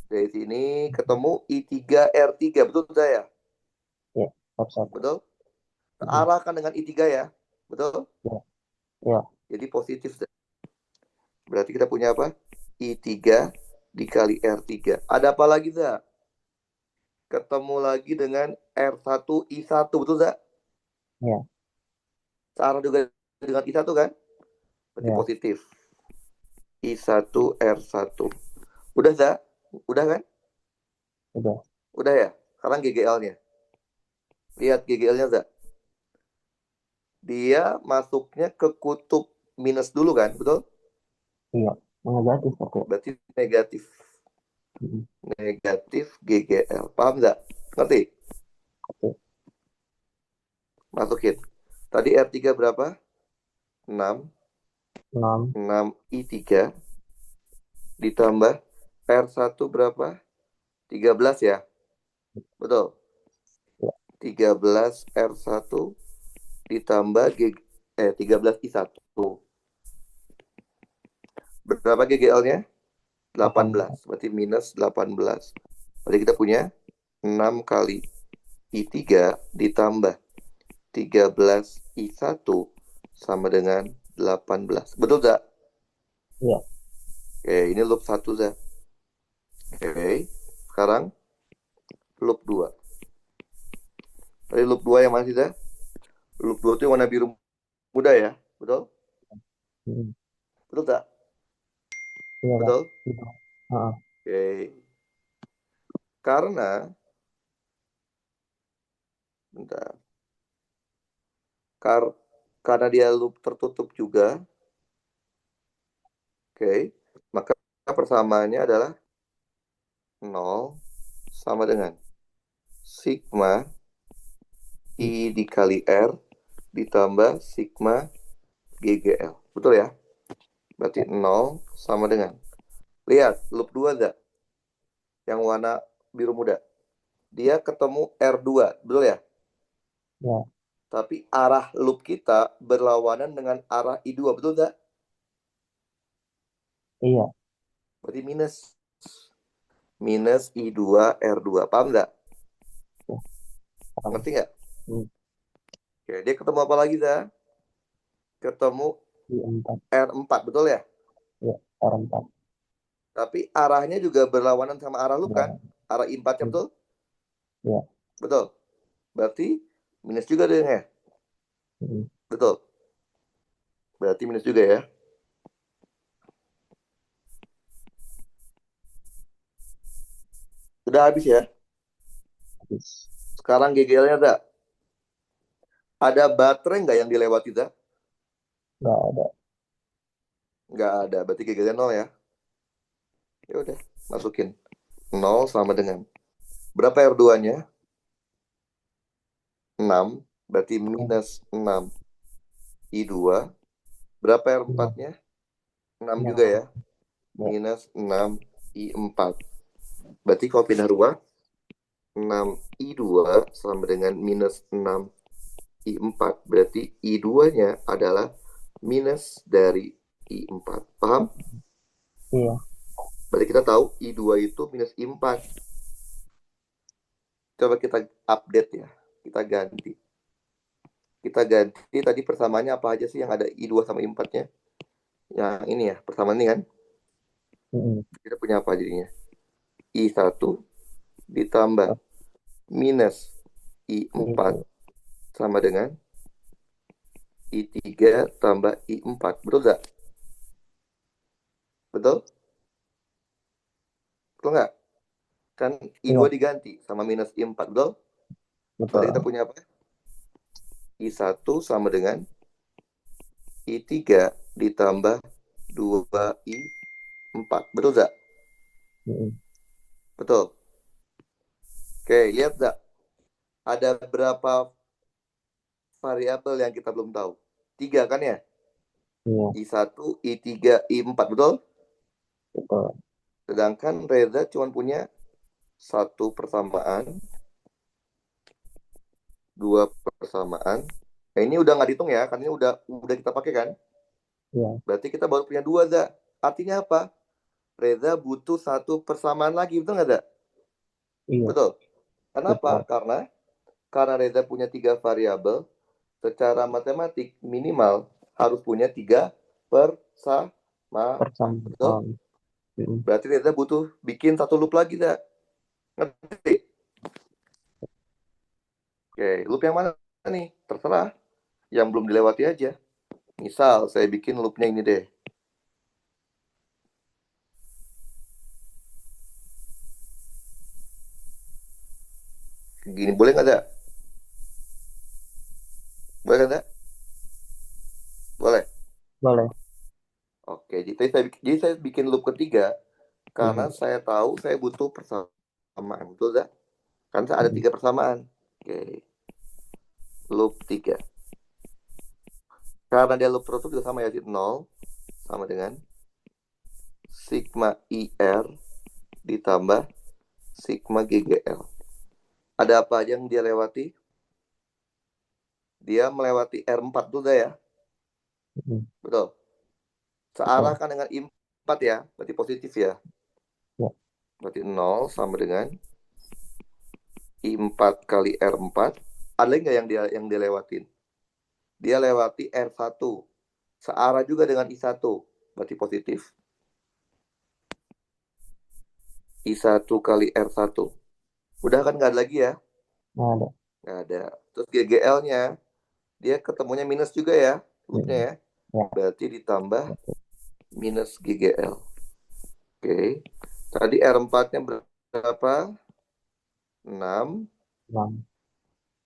B: Dari sini ketemu I3R3, betul saya?
A: ya. Step satu.
B: Betul? Arahkan dengan I3 ya. Betul?
A: Ya, ya,
B: Jadi positif. Berarti kita punya apa? I3 dikali R3. Ada apa lagi, Zak? Ketemu lagi dengan R1I1, betul, Zak?
A: ya,
B: Searah juga dengan I1 kan? Berarti
A: ya.
B: positif. I1R1. Udah, Zak? Udah kan?
A: Udah.
B: Udah ya? Sekarang GGL-nya. Lihat GGL-nya, Zak. Dia masuknya ke kutub minus dulu kan? Betul?
A: Iya. Negatif tapi.
B: Berarti negatif.
A: Mm.
B: Negatif GGL. Paham nggak? Ngerti?
A: Oke.
B: Masukin. Tadi R3 berapa? 6.
A: 6.
B: 6 I3 ditambah R1 berapa? 13 ya? Betul.
A: Ya.
B: 13 R1 ditambah 13 I1. Berapa GGL-nya? 18.
A: 18.
B: Berarti minus 18. Berarti kita punya 6 kali I3 ditambah 13 I1 sama dengan 18. Betul tak?
A: Iya.
B: Oke, ini loop 1 Zak. Oke, sekarang loop 2. Tadi loop 2 yang mana sih Zak? Loop 2 itu yang warna biru muda ya? Betul?
A: Hmm.
B: Betul tak?
A: Iya, Kak.
B: Betul?
A: Gitu. Heeh.
B: Oke. Karena, bentar. Karena dia loop tertutup juga, oke, maka persamaannya adalah 0 sama dengan sigma I dikali R ditambah sigma GGL. Betul ya? Berarti 0 sama dengan. Lihat, loop 2 ada yang warna biru muda. Dia ketemu R2, betul ya?
A: Ya.
B: Tapi arah loop kita berlawanan dengan arah I2, betul tak?
A: Iya.
B: Berarti minus. Minus I2 R2. Paham nggak?
A: Ya. Paham.
B: Ngerti nggak?
A: Hmm.
B: Oke, dia ketemu apa lagi, dah? Ketemu
A: I4.
B: R4, betul ya?
A: Ya. R4.
B: Tapi arahnya juga berlawanan sama arah loop kan?
A: Ya.
B: Arah I4-nya,
A: Hmm.
B: betul?
A: Ya.
B: Betul. Berarti minus juga deh ya?
A: Hmm.
B: Betul. Berarti minus juga ya. Udah habis ya?
A: Habis.
B: Sekarang GGL-nya ada. Ada baterai nggak yang dilewati, dah?
A: Nggak ada.
B: Nggak ada. Berarti GGL-nya 0 ya? Ya udah, masukin. 0 sama dengan. Berapa R2-nya? 6. Berarti
A: Ya.
B: minus 6 I2. Berapa
A: Iya.
B: R4-nya? 6 juga
A: 6.
B: ya?
A: Ya.
B: Minus 6 I4. Berarti kalau pindah ruang, 6 I2 sama dengan minus 6 I4. Berarti I2-nya adalah minus dari I4. Paham?
A: Iya.
B: Berarti kita tahu I2 itu minus I4. Coba kita update ya. Kita ganti. Kita ganti tadi persamaannya apa aja sih yang ada I2 sama I4-nya? Yang ini ya, persamaan ini kan.
A: Hmm.
B: Kita punya apa jadinya? I1 ditambah minus I4
A: Itu.
B: sama dengan I3 tambah I4. Betul nggak? Betul? Betul nggak? Kan I2
A: Iya.
B: diganti sama minus I4. Betul? Berarti kita
A: Betul.
B: punya apa? I1 sama dengan I3 ditambah 2I4. Betul nggak?
A: Hmm.
B: Betul. Oke, lihat nggak? Ada berapa variabel yang kita belum tahu? 3 kan ya?
A: Iya.
B: I1, I3, I4. Betul?
A: Betul.
B: Sedangkan Reza cuma punya satu persamaan, dua persamaan. Nah, ini udah nggak dihitung ya, karena ini udah kita pakai kan.
A: Iya.
B: Berarti kita baru punya dua, Za. Artinya apa? Reza butuh satu persamaan lagi, betul nggak, Za?
A: Iya.
B: Betul. Kenapa?
A: Betul.
B: Karena Reza punya 3 variabel, secara matematik minimal harus punya 3 persamaan. Betul?
A: Persamaan. Hmm.
B: Berarti Reza butuh bikin satu loop lagi, Za. Ngerti? Oke, loop yang mana nih? Terserah. Yang belum dilewati aja. Misal, saya bikin loopnya ini deh. Gini, boleh nggak, Za? Boleh nggak, Za? Boleh.
A: Boleh.
B: Oke, jadi saya bikin loop ketiga karena
A: Hmm.
B: saya tahu saya butuh persamaan. Betul, Za? Kan ada
A: Hmm.
B: 3 persamaan. Oke, loop 3. Karena dia loop tertutup juga sama ya, 0 sama dengan sigma IR ditambah sigma GGL. Ada apa aja yang dia lewati? Dia melewati R4 dulu ya. Betul. Searah
A: Betul.
B: kan dengan I4 ya, berarti positif ya.
A: Ya.
B: Berarti 0 sama dengan I4 kali R4. Ada nggak yang dia lewatin? Dia lewati R1. Searah juga dengan I1, berarti positif. I1 kali R1. Udah kan nggak ada lagi ya?
A: Nah, ada.
B: Nggak ada. Terus GGL-nya, dia ketemunya minus juga ya, loopnya ya.
A: Ya.
B: Berarti ditambah minus GGL. Oke. Tadi R4-nya berapa? 6.
A: 6,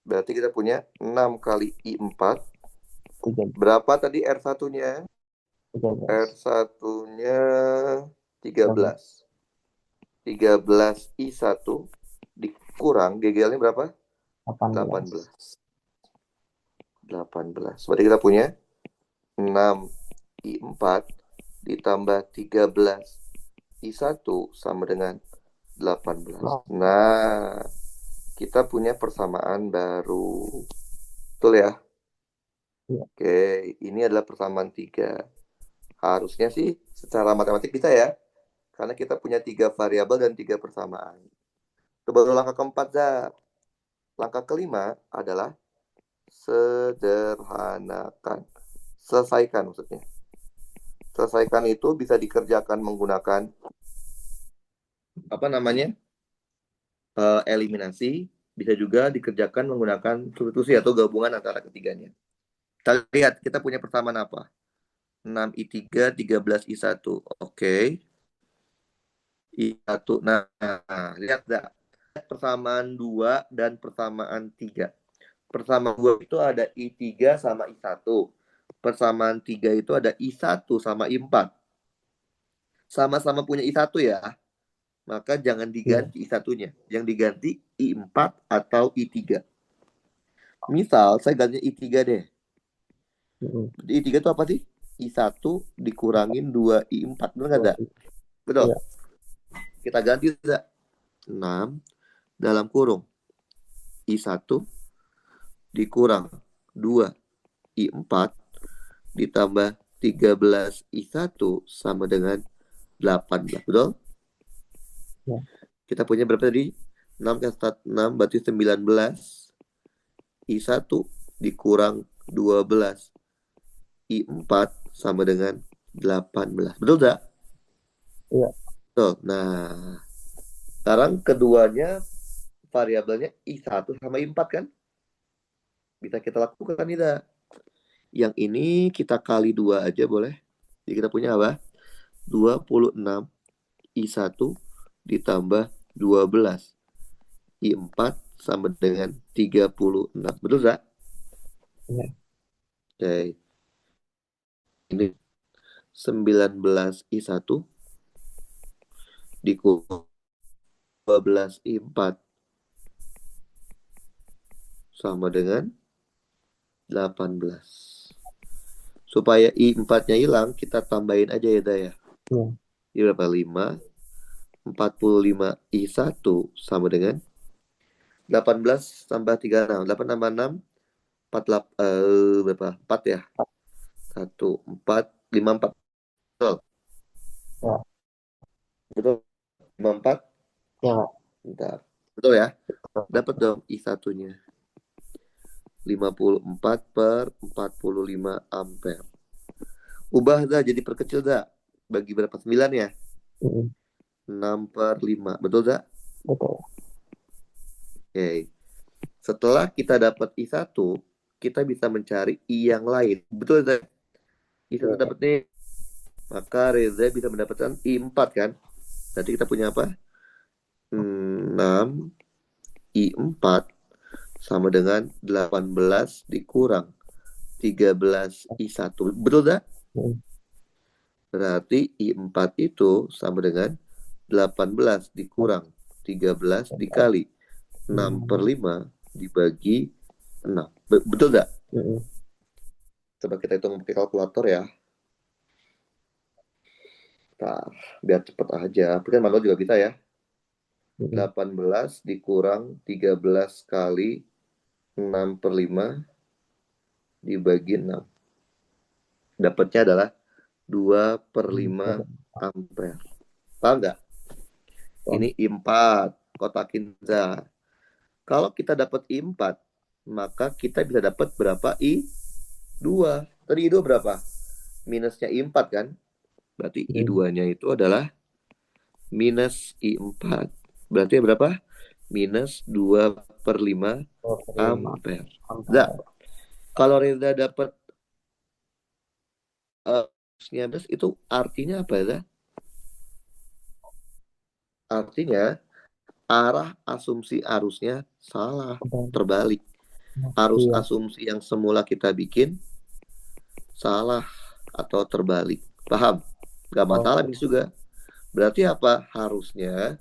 B: Berarti kita punya 6 kali I4.
A: 13,
B: Berapa tadi R1-nya?
A: 13,
B: R1-nya
A: 13,
B: 13. 13 I1 dikurang GGL-nya berapa?
A: 18.
B: 18. 18. Berarti kita punya 6 I4 ditambah 13 I1 sama dengan 18.
A: Oh,
B: Nah, kita punya persamaan baru. Betul ya?
A: iya.
B: Oke, ini adalah persamaan 3. Harusnya sih secara matematik bisa ya. Karena kita punya 3 variabel dan 3 persamaan. Itu baru langkah keempat, Za. Langkah kelima adalah sederhanakan. Selesaikan maksudnya. Selesaikan itu bisa dikerjakan menggunakan apa namanya? Eliminasi. Bisa juga dikerjakan menggunakan substitusi atau gabungan antara ketiganya. Kita lihat, kita punya persamaan apa? 6I3, 13I1. Oke. I1. Nah, lihat dah. Persamaan 2 dan persamaan 3. Persamaan 2 itu ada I3 sama I1. Persamaan 3 itu ada I1 sama I4. Sama-sama punya I1 ya. Maka jangan
A: Iya.
B: diganti I1-nya. Yang diganti I4 atau I3. Misal, saya ganti I3 deh.
A: Mm-mm.
B: I3 itu apa sih? I1 dikurangin 2 I4. Benar nggak,
A: Dua,
B: Zak? Betul.
A: iya.
B: Kita ganti, Zak. 6 dalam kurung. I1 dikurang 2 I4 ditambah 13 I1 sama dengan 18. Betul?
A: Ya.
B: Kita punya berapa tadi? 6 kan start 6 berarti 19. I1 dikurang 12. I4 sama dengan 18. Betul tak?
A: Iya.
B: Betul. Nah, sekarang keduanya variabelnya I1 sama I4 kan? Bisa kita lakukan tidak? Yang ini kita kali 2 aja boleh. Jadi kita punya apa? 26 I1 ditambah 12 I4 sama dengan 36. Betul tak?
A: Iya.
B: Oke. Ini 19 I1 dikurang 12 I4 sama dengan 18. Supaya I4-nya hilang, kita tambahin aja ya, Daya.
A: Iya.
B: Ini berapa? 5. 45 I1 sama dengan 18 tambah 36. 8 tambah 6, 48, berapa? 4 ya? 1, 4, 5, 4. Betul?
A: Ya.
B: Betul? 5, 4?
A: Ya, Pak.
B: Bentar. Betul ya? Dapat dong I1-nya. 54 per 45 ampere. Ubah dah jadi perkecil dah. Bagi berapa? 9 ya?
A: Mm-mm.
B: 6 per 5. Betul dah?
A: Betul.
B: Oke. Setelah kita dapat I1, kita bisa mencari I yang lain. Betul dah? I1
A: Iya.
B: dapat nih. Maka Reza bisa mendapatkan I4 kan? Nanti kita punya apa? 6 I4 sama dengan 18 dikurang 13 I1. Betul dah?
A: Mm-mm.
B: Berarti I4 itu sama dengan 18 dikurang 13 dikali 6 per 5 dibagi 6. Betul gak?
A: Mm-mm.
B: Coba kita hitung pakai kalkulator ya. Bentar, biar cepet aja. Tapi kan manual juga bisa ya.
A: Mm-mm.
B: 18 dikurang 13 kali 6/5 dibagi 6. Dapatnya adalah 2 per 5 ampere. Paham nggak?
A: Paham.
B: Ini I4. Kotakin za. Kalau kita dapat I4, maka kita bisa dapat berapa I2. Tadi I2 berapa? Minusnya I4 kan? Berarti
A: Mm-mm.
B: I2-nya itu adalah minus I4. Berarti berapa? Minus 2 per 5
A: 25
B: ampere. Za,
A: ampere.
B: kalau Reza dapat uh, 19 itu artinya apa ya? Artinya arah asumsi arusnya salah,
A: Dan
B: terbalik. Arus
A: iya,
B: asumsi yang semula kita bikin salah atau terbalik. Paham? Gak masalah
A: oke.
B: ini juga. Berarti apa? Harusnya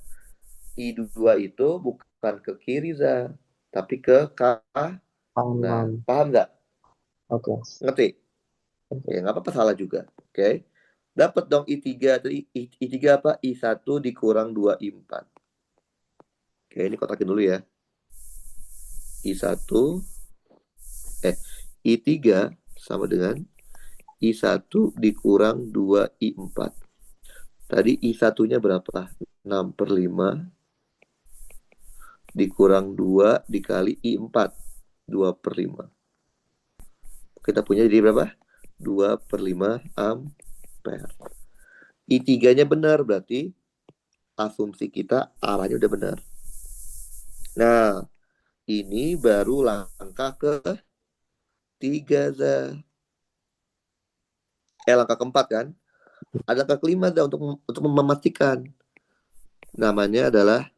B: I2 itu bukan ke kiri, Za, tapi ke kanan.
A: Kanan.
B: Paham nggak?
A: Oke.
B: Ngerti?
A: Oke.
B: Ya, nggak apa-apa, salah juga. Oke. Dapat dong I3. I3 apa? I1 dikurang 2 I4. Oke, ini kotakin dulu ya. I1, I3 sama dengan I1 dikurang 2 I4. Tadi I1-nya berapa? 6/5 dikurang 2 dikali I4. 2/5. Kita punya jadi berapa? 2/5 ampere. I3-nya benar, berarti asumsi kita arahnya udah benar. Nah, ini baru langkah ke-3, langkah keempat kan? Ada langkah kelima untuk memastikan. Namanya adalah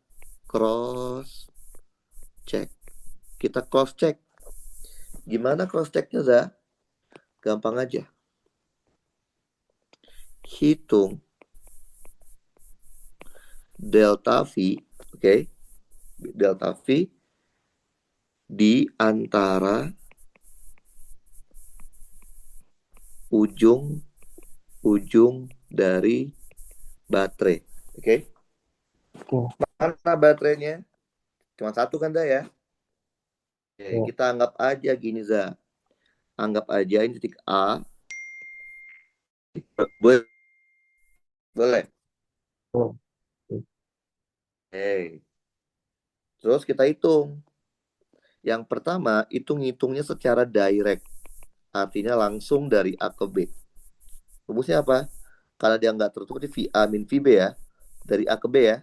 B: cross check. Kita cross check. Gimana cross checknya, Za? Gampang aja. Hitung delta V, oke? Delta V di antara ujung dari baterai, oke?
A: Oke.
B: Mana baterainya? Cuma satu kan, Za ya? Oke,
A: Ya.
B: kita anggap aja gini, Za. Anggap aja ini titik A. Boleh? Boleh.
A: Oke.
B: Oke. Terus kita hitung. Yang pertama, itu ngitungnya secara direct. Artinya langsung dari A ke B. Rumusnya apa? Karena dia nggak tertutup, V A min V B ya. Dari A ke B ya.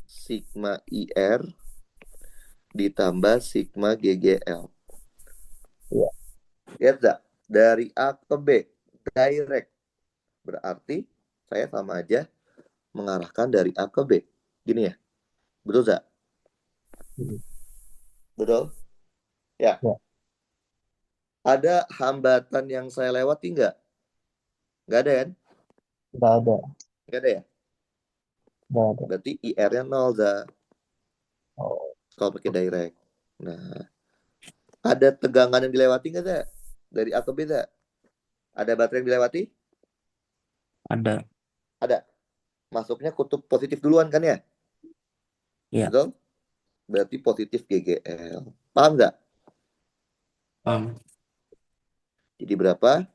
B: Sigma IR ditambah sigma GGL.
A: Ya.
B: Lihat nggak? Dari A ke B. Direct. Berarti saya sama aja mengarahkan dari A ke B. Gini ya. Betul nggak?
A: Mm.
B: Betul? Ya.
A: Ya.
B: Ada hambatan yang saya lewati nggak? Nggak ada kan?
A: Nggak ada.
B: Nggak ada ya?
A: Nggak ada.
B: Berarti IR-nya 0, Za.
A: Oh,
B: Kalau pakai direct. Nah, ada tegangan yang dilewati nggak, Za? Dari A ke B, Za? Ada baterai yang dilewati?
C: Ada.
B: Ada. Masuknya kutub positif duluan kan ya?
C: Ya.
B: Betul? Berarti positif GGL. Paham nggak?
C: Paham.
B: Jadi berapa?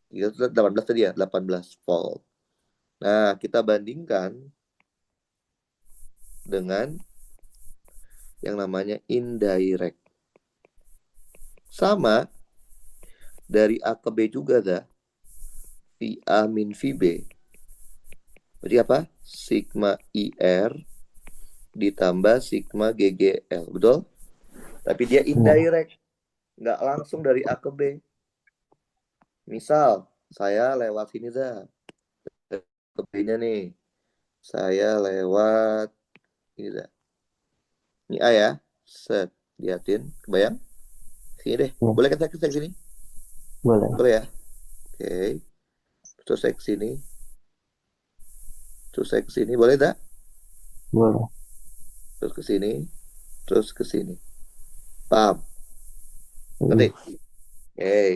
B: 18 tadi ya? 18 volt. Nah, kita bandingkan dengan yang namanya indirect. Sama, dari A ke B juga, Za. VA min VB. Berarti apa? Sigma IR ditambah sigma GGL. Betul? Tapi dia
A: ya.
B: indirect. Nggak langsung dari A ke B. Misal, saya lewat sini, Za. Ke B-nya nih. Saya lewat ini, Za. Ini A ya. Set. Liatin. Kebayang? Sini deh.
A: Ya.
B: Boleh kan saya ke sini?
A: Boleh.
B: Boleh ya? Oke. Terus saya ke sini. Terus saya ke sini. Boleh, Za?
A: Boleh.
B: Terus ke sini. Terus ke sini. Paham?
A: Mm.
B: Ngerti?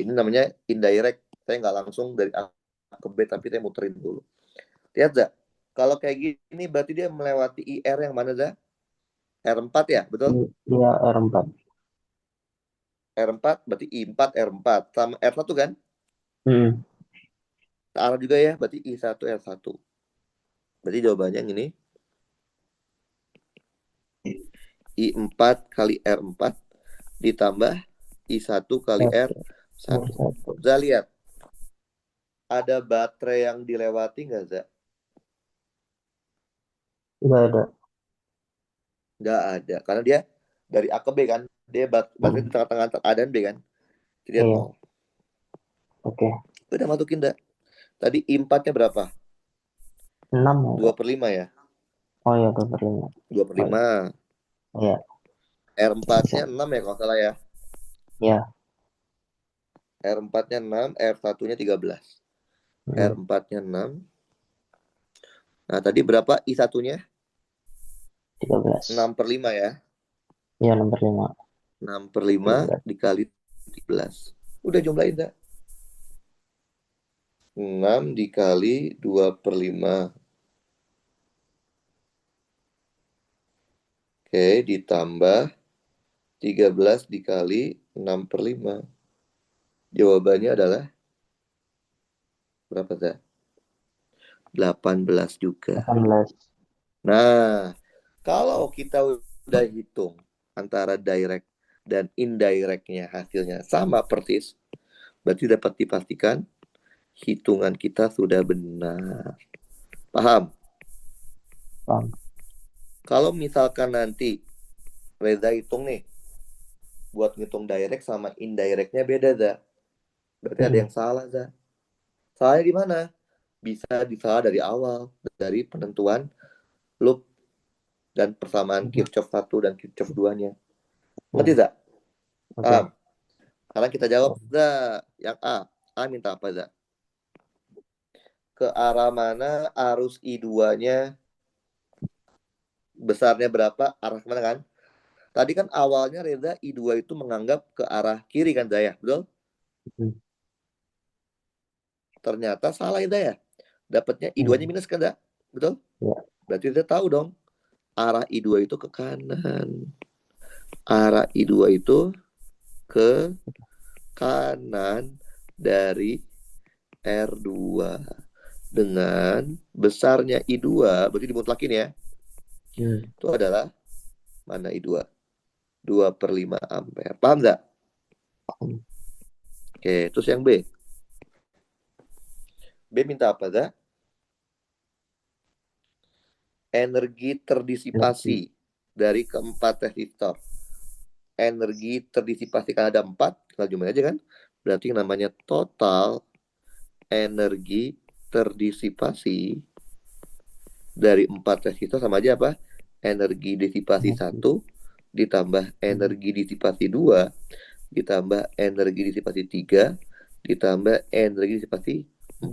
B: Ini namanya indirect. Saya nggak langsung dari A ke B, tapi saya muterin dulu. Lihat, Za. Kalau kayak gini berarti dia melewati IR yang mana, Za? R4 ya, betul?
A: Iya, R4.
B: R4 berarti I4 R4 sama R1 kan?
A: Hmm.
B: Arah juga ya, berarti I1 R1. Berarti jawabannya yang ini. I4 kali R4 ditambah I1 kali
A: R1.
B: R1. Za, lihat. Ada baterai yang dilewati nggak, Za?
A: Nggak ada.
B: Nggak ada. Karena dia dari A ke B kan. Dia baterai di tengah-tengah antara A dan B kan. Jadi dia
A: Iya.
B: 0.
A: Oke.
B: Udah masukin, dah. Tadi I4-nya berapa?
A: 6 ya,
B: 2
A: Kak?
B: per 5 ya?
A: Oh iya, 2/5.
B: 2 per
A: Oh,
B: 5.
A: iya.
B: R4-nya 6 ya kalau nggak salah ya.
A: Iya.
B: R4-nya 6, R1-nya 13.
A: Hmm.
B: R4-nya 6. Nah, tadi berapa I1-nya?
A: 13.
B: 6 per 5 ya.
A: Iya, nomor 5.
B: 6 per 5
A: 13.
B: dikali 13. Udah jumlahin, dah. 6 dikali 2 per 5. Oke, ditambah 13 dikali 6 per 5. Jawabannya adalah berapa, dah? 18 juga.
A: 18.
B: Nah, kalau kita udah hitung antara direct dan indirectnya hasilnya sama persis, berarti dapat dipastikan hitungan kita sudah benar. Paham?
A: Paham.
B: Kalau misalkan nanti Reza hitung nih, buat ngitung direct sama indirectnya beda, Za. Berarti ada yang salah, Za. Salahnya di mana? Bisa disalah dari awal, dari penentuan loop dan persamaan Kirchhoff 1 dan Kirchhoff 2-nya. Ngerti, Za?
A: Oke.
B: Paham? Sekarang kita jawab, Za. Yang A. A minta apa, Za? Ke arah mana arus I2-nya besarnya berapa, arah kemana kan? Tadi kan awalnya Reza I2 itu menganggap ke arah kiri kan, Zaya? Betul? Ternyata salah ya. Dapatnya I2-nya minus kan, Zaya? Betul?
A: Ya.
B: Berarti Reza tahu dong, arah I2 itu ke kanan. Arah I2 itu ke kanan dari R2. Dengan besarnya I2, berarti dimutlakin ya. Itu adalah mana I2? 2 per 5 ampere. Paham nggak? Oke, terus yang B. B minta apa, Za? Energi terdisipasi dari keempat resistor. Energi terdisipasi kan ada 4, tinggal jumlahin aja kan. Berarti namanya total energi terdisipasi dari 4 resistor sama aja apa? Energi disipasi 1 ditambah energi disipasi 2 ditambah energi disipasi 3 ditambah energi disipasi 4.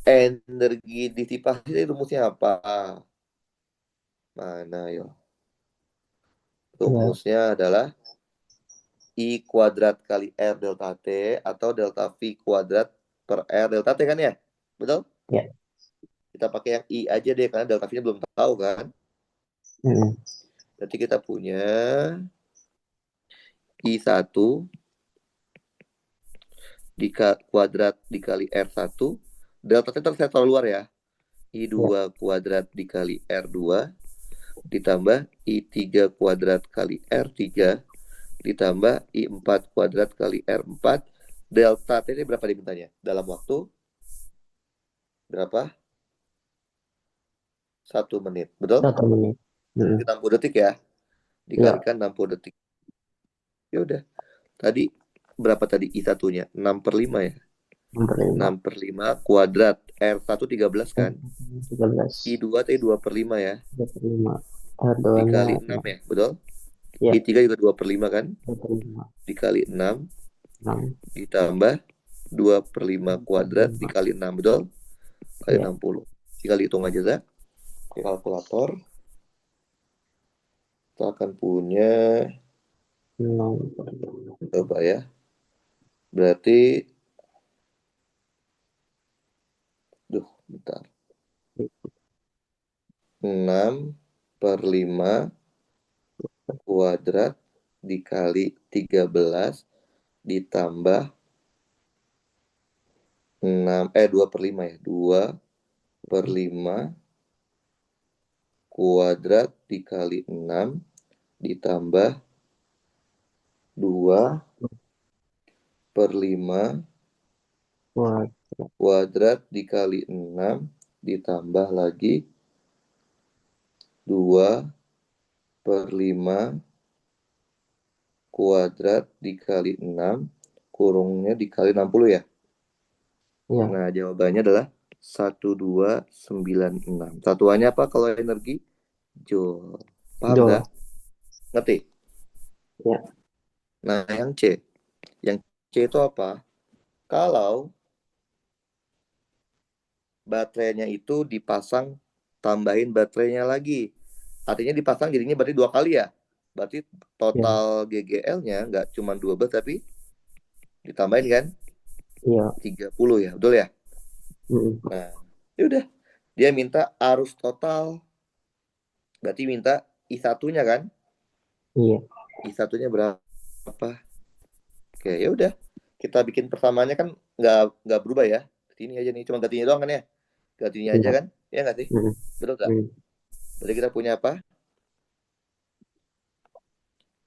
B: Energi disipasi itu rumusnya apa? Mana yo? Rumusnya adalah I kuadrat kali R delta T atau delta V kuadrat per R delta T kan ya? Betul?
A: Ya.
B: Kita pakai yang I aja deh karena delta V-nya belum tahu kan? Berarti kita punya I1 kuadrat dikali R1. Delta T terus saya taruh luar ya. I2 kuadrat dikali R2 ditambah I3 kuadrat kali R3 ditambah I4 kuadrat kali R4. Delta T ini berapa dimintanya? Dalam waktu berapa? 1 menit. Betul?
A: 1 menit.
B: 60 detik ya. Dikalikan 60 detik. Ya udah. Tadi berapa tadi I1-nya? 6 per 5 ya? 6 per 5 kuadrat. R1 13 kan?
A: 13.
B: I2 tadi 2 per 5 ya?
A: 2 per 5.
B: Dikali 6 ya? Betul?
A: Ya.
B: I3 juga 2 per 5 kan?
A: 2 per 5.
B: Dikali 6.
A: 6.
B: Ditambah 2 per 5 kuadrat dikali 6. Betul? Kali 60. Tinggal hitung aja, Zak. Di kalkulator. Kita akan punya coba ya. Berarti bentar. 6/5 kuadrat dikali 13 ditambah 2/5 ya. 2/5 kuadrat dikali 6 ditambah 2/5
A: Wah,
B: kuadrat dikali 6 ditambah lagi 2/5 kuadrat dikali 6 kurungnya dikali 60 ya.
A: iya,
B: Nah, jawabannya adalah 1296. Satuannya apa kalau energi? Joule. Paham nggak?
A: Joule.
B: Ngerti?
A: Ya,
B: Nah, yang C. Yang C itu apa? Kalau baterainya itu dipasang, tambahin baterainya lagi. Artinya dipasang jadinya berarti 2 kali ya. Berarti
A: ya,
B: total GGL-nya nggak cuma 12 tapi ditambahin kan
A: iya.
B: 30 ya. Betul ya?
A: Mm,
B: Nah, ya udah. Dia minta arus total. Berarti minta I1-nya kan?
A: iya.
B: I1-nya berapa? Oke, ya udah. Kita bikin persamaannya kan nggak berubah ya. Ini aja nih, cuma gantinya doang kan ya. Gantinya aja
A: Iya.
B: kan? Ya nggak sih?
A: Mm,
B: Betul nggak?
A: mm.
B: Berarti kita punya apa?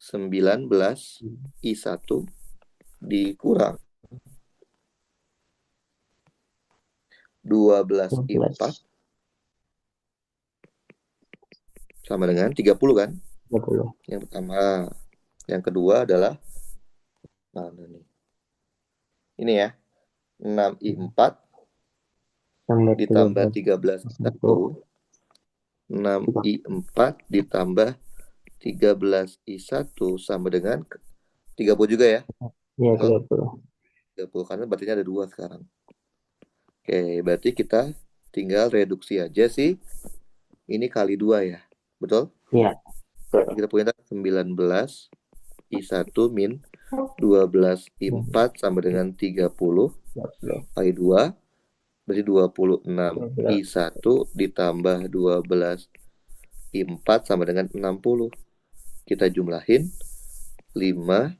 B: 19 I1 dikurang 12 I4
A: 12,
B: sama dengan 30 kan?
A: 30.
B: Yang pertama. Yang kedua adalah mana nih? Ini ya. 6I4
A: Tambah
B: ditambah
A: 13,
B: 13
A: 1,
B: I1. 6I4 ditambah 13 I1 sama dengan 30 juga ya.
A: ya,
B: Betul?
A: 30.
B: 30 karena berarti ada 2 sekarang. Oke, berarti kita tinggal reduksi aja sih. Ini kali 2 ya. Betul?
A: Iya,
B: Kita punya 19 I1 min 12 I4 sama dengan 30
A: 30.
B: kali 2 berarti 26
A: 12.
B: I1 ditambah 12 I4 sama dengan 60. Kita jumlahin 5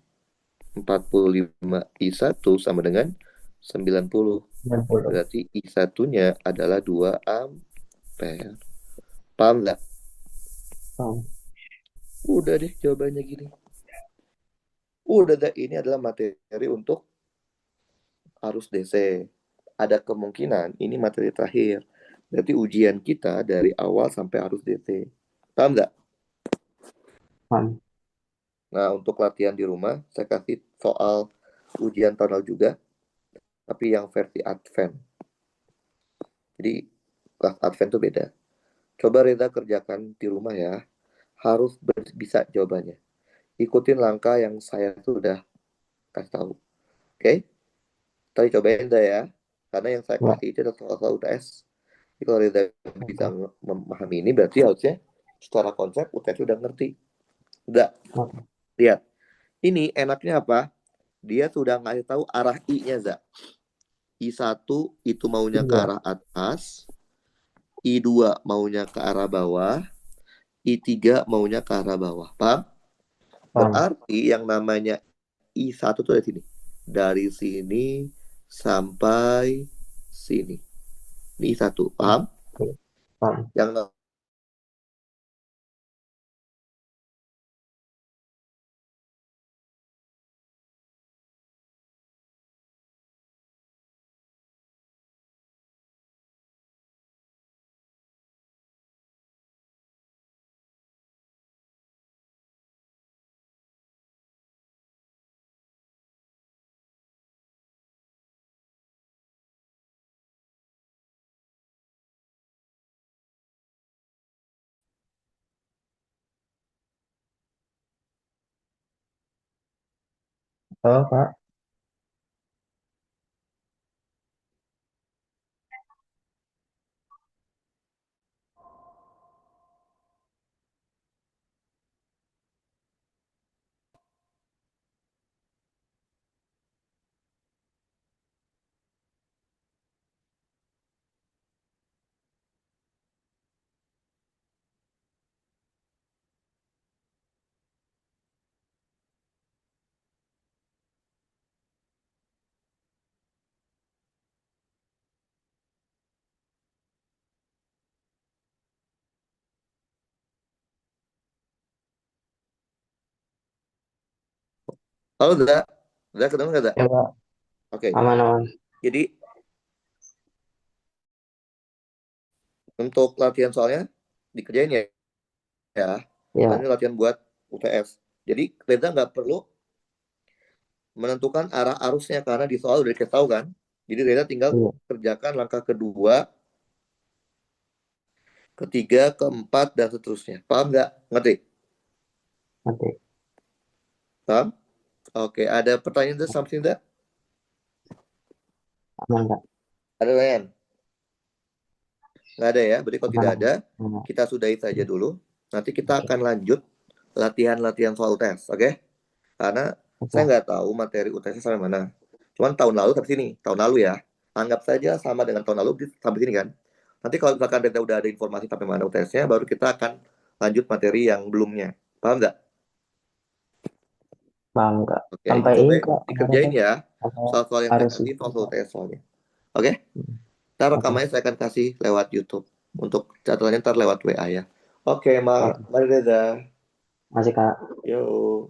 B: 45 I1 sama dengan 90.
A: 90.
B: Berarti I1-nya adalah 2 ampere. Paham nggak?
A: Oh,
B: Udah deh jawabannya gini. Udah deh, ini adalah materi untuk arus DC. Ada kemungkinan ini materi terakhir. Berarti ujian kita dari awal sampai arus DC. Paham nggak?
A: paham.
B: Nah, untuk latihan di rumah, saya kasih soal ujian tahun lalu juga, tapi yang versi Advent. Jadi, kelas Advent itu beda. Coba Reza kerjakan di rumah ya. Harus bisa jawabannya. Ikutin langkah yang saya sudah kasih tahu. Oke? Tadi cobain Reza ya. Karena yang saya
A: Ya,
B: kasih itu adalah soal-soal UTS. Jadi kalau Reza bisa memahami ini, berarti harusnya secara konsep UTS udah ngerti. Udah,
A: oke.
B: lihat. Ini enaknya apa? Dia sudah ngasih tahu arah I-nya, Za. I1 itu maunya ke
A: Iya,
B: arah atas, I2 maunya ke arah bawah, I3 maunya ke arah bawah. Paham?
A: paham.
B: Berarti yang namanya I1 tuh dari sini. Dari sini sampai sini. Ini I1. Paham?
A: Oke, paham.
B: Yang
A: Oh, Pak.
B: Halo, Zak. Zak, kedengeran nggak, Zak?
A: Ya, Kak.
B: Oke.
A: Aman-aman.
B: Jadi, untuk latihan soalnya, dikerjain ya.
A: Ya,
B: Ini latihan buat UTS. Jadi, Reza nggak perlu menentukan arah arusnya, karena di soal udah dikasih tahu kan. Jadi, Reza tinggal
A: iya,
B: kerjakan langkah kedua, ketiga, keempat, dan seterusnya. Paham nggak? Ngerti?
A: nanti.
B: Paham? Oke, ada pertanyaan dari something that?
A: Aman, Kak.
B: Ada pertanyaan? Nggak ada ya? Berarti kalau
A: Aman,
B: tidak
A: aman.
B: ada,
A: Aman.
B: kita sudahi saja dulu. Nanti kita
A: Oke,
B: akan lanjut latihan-latihan soal UTS, oke? Karena saya
A: oke.
B: nggak tahu materi UTS sampai mana. Cuman tahun lalu sampai sini, tahun lalu ya. Anggap saja sama dengan tahun lalu sampai sini kan. Nanti kalau misalkan kita udah ada informasi sampai mana UTS-nya, baru kita akan lanjut materi yang belumnya. Paham nggak?
A: Paham, Kak.
B: Oke,
A: Sampai
B: dicoba
A: ini, Kak.
B: dikerjain ya.
A: Sampai
B: Soal-soal yang saya
A: harus
B: kasih,
A: itu,
B: soal
A: Kak.
B: UTS soalnya. Oke?
A: Hmm.
B: Ntar
A: Oke,
B: rekamannya saya akan kasih lewat YouTube. Untuk catatannya ntar lewat WA ya. Oke,
A: oke.
B: Mari Reza.
A: Masih, Kak.
B: Yo.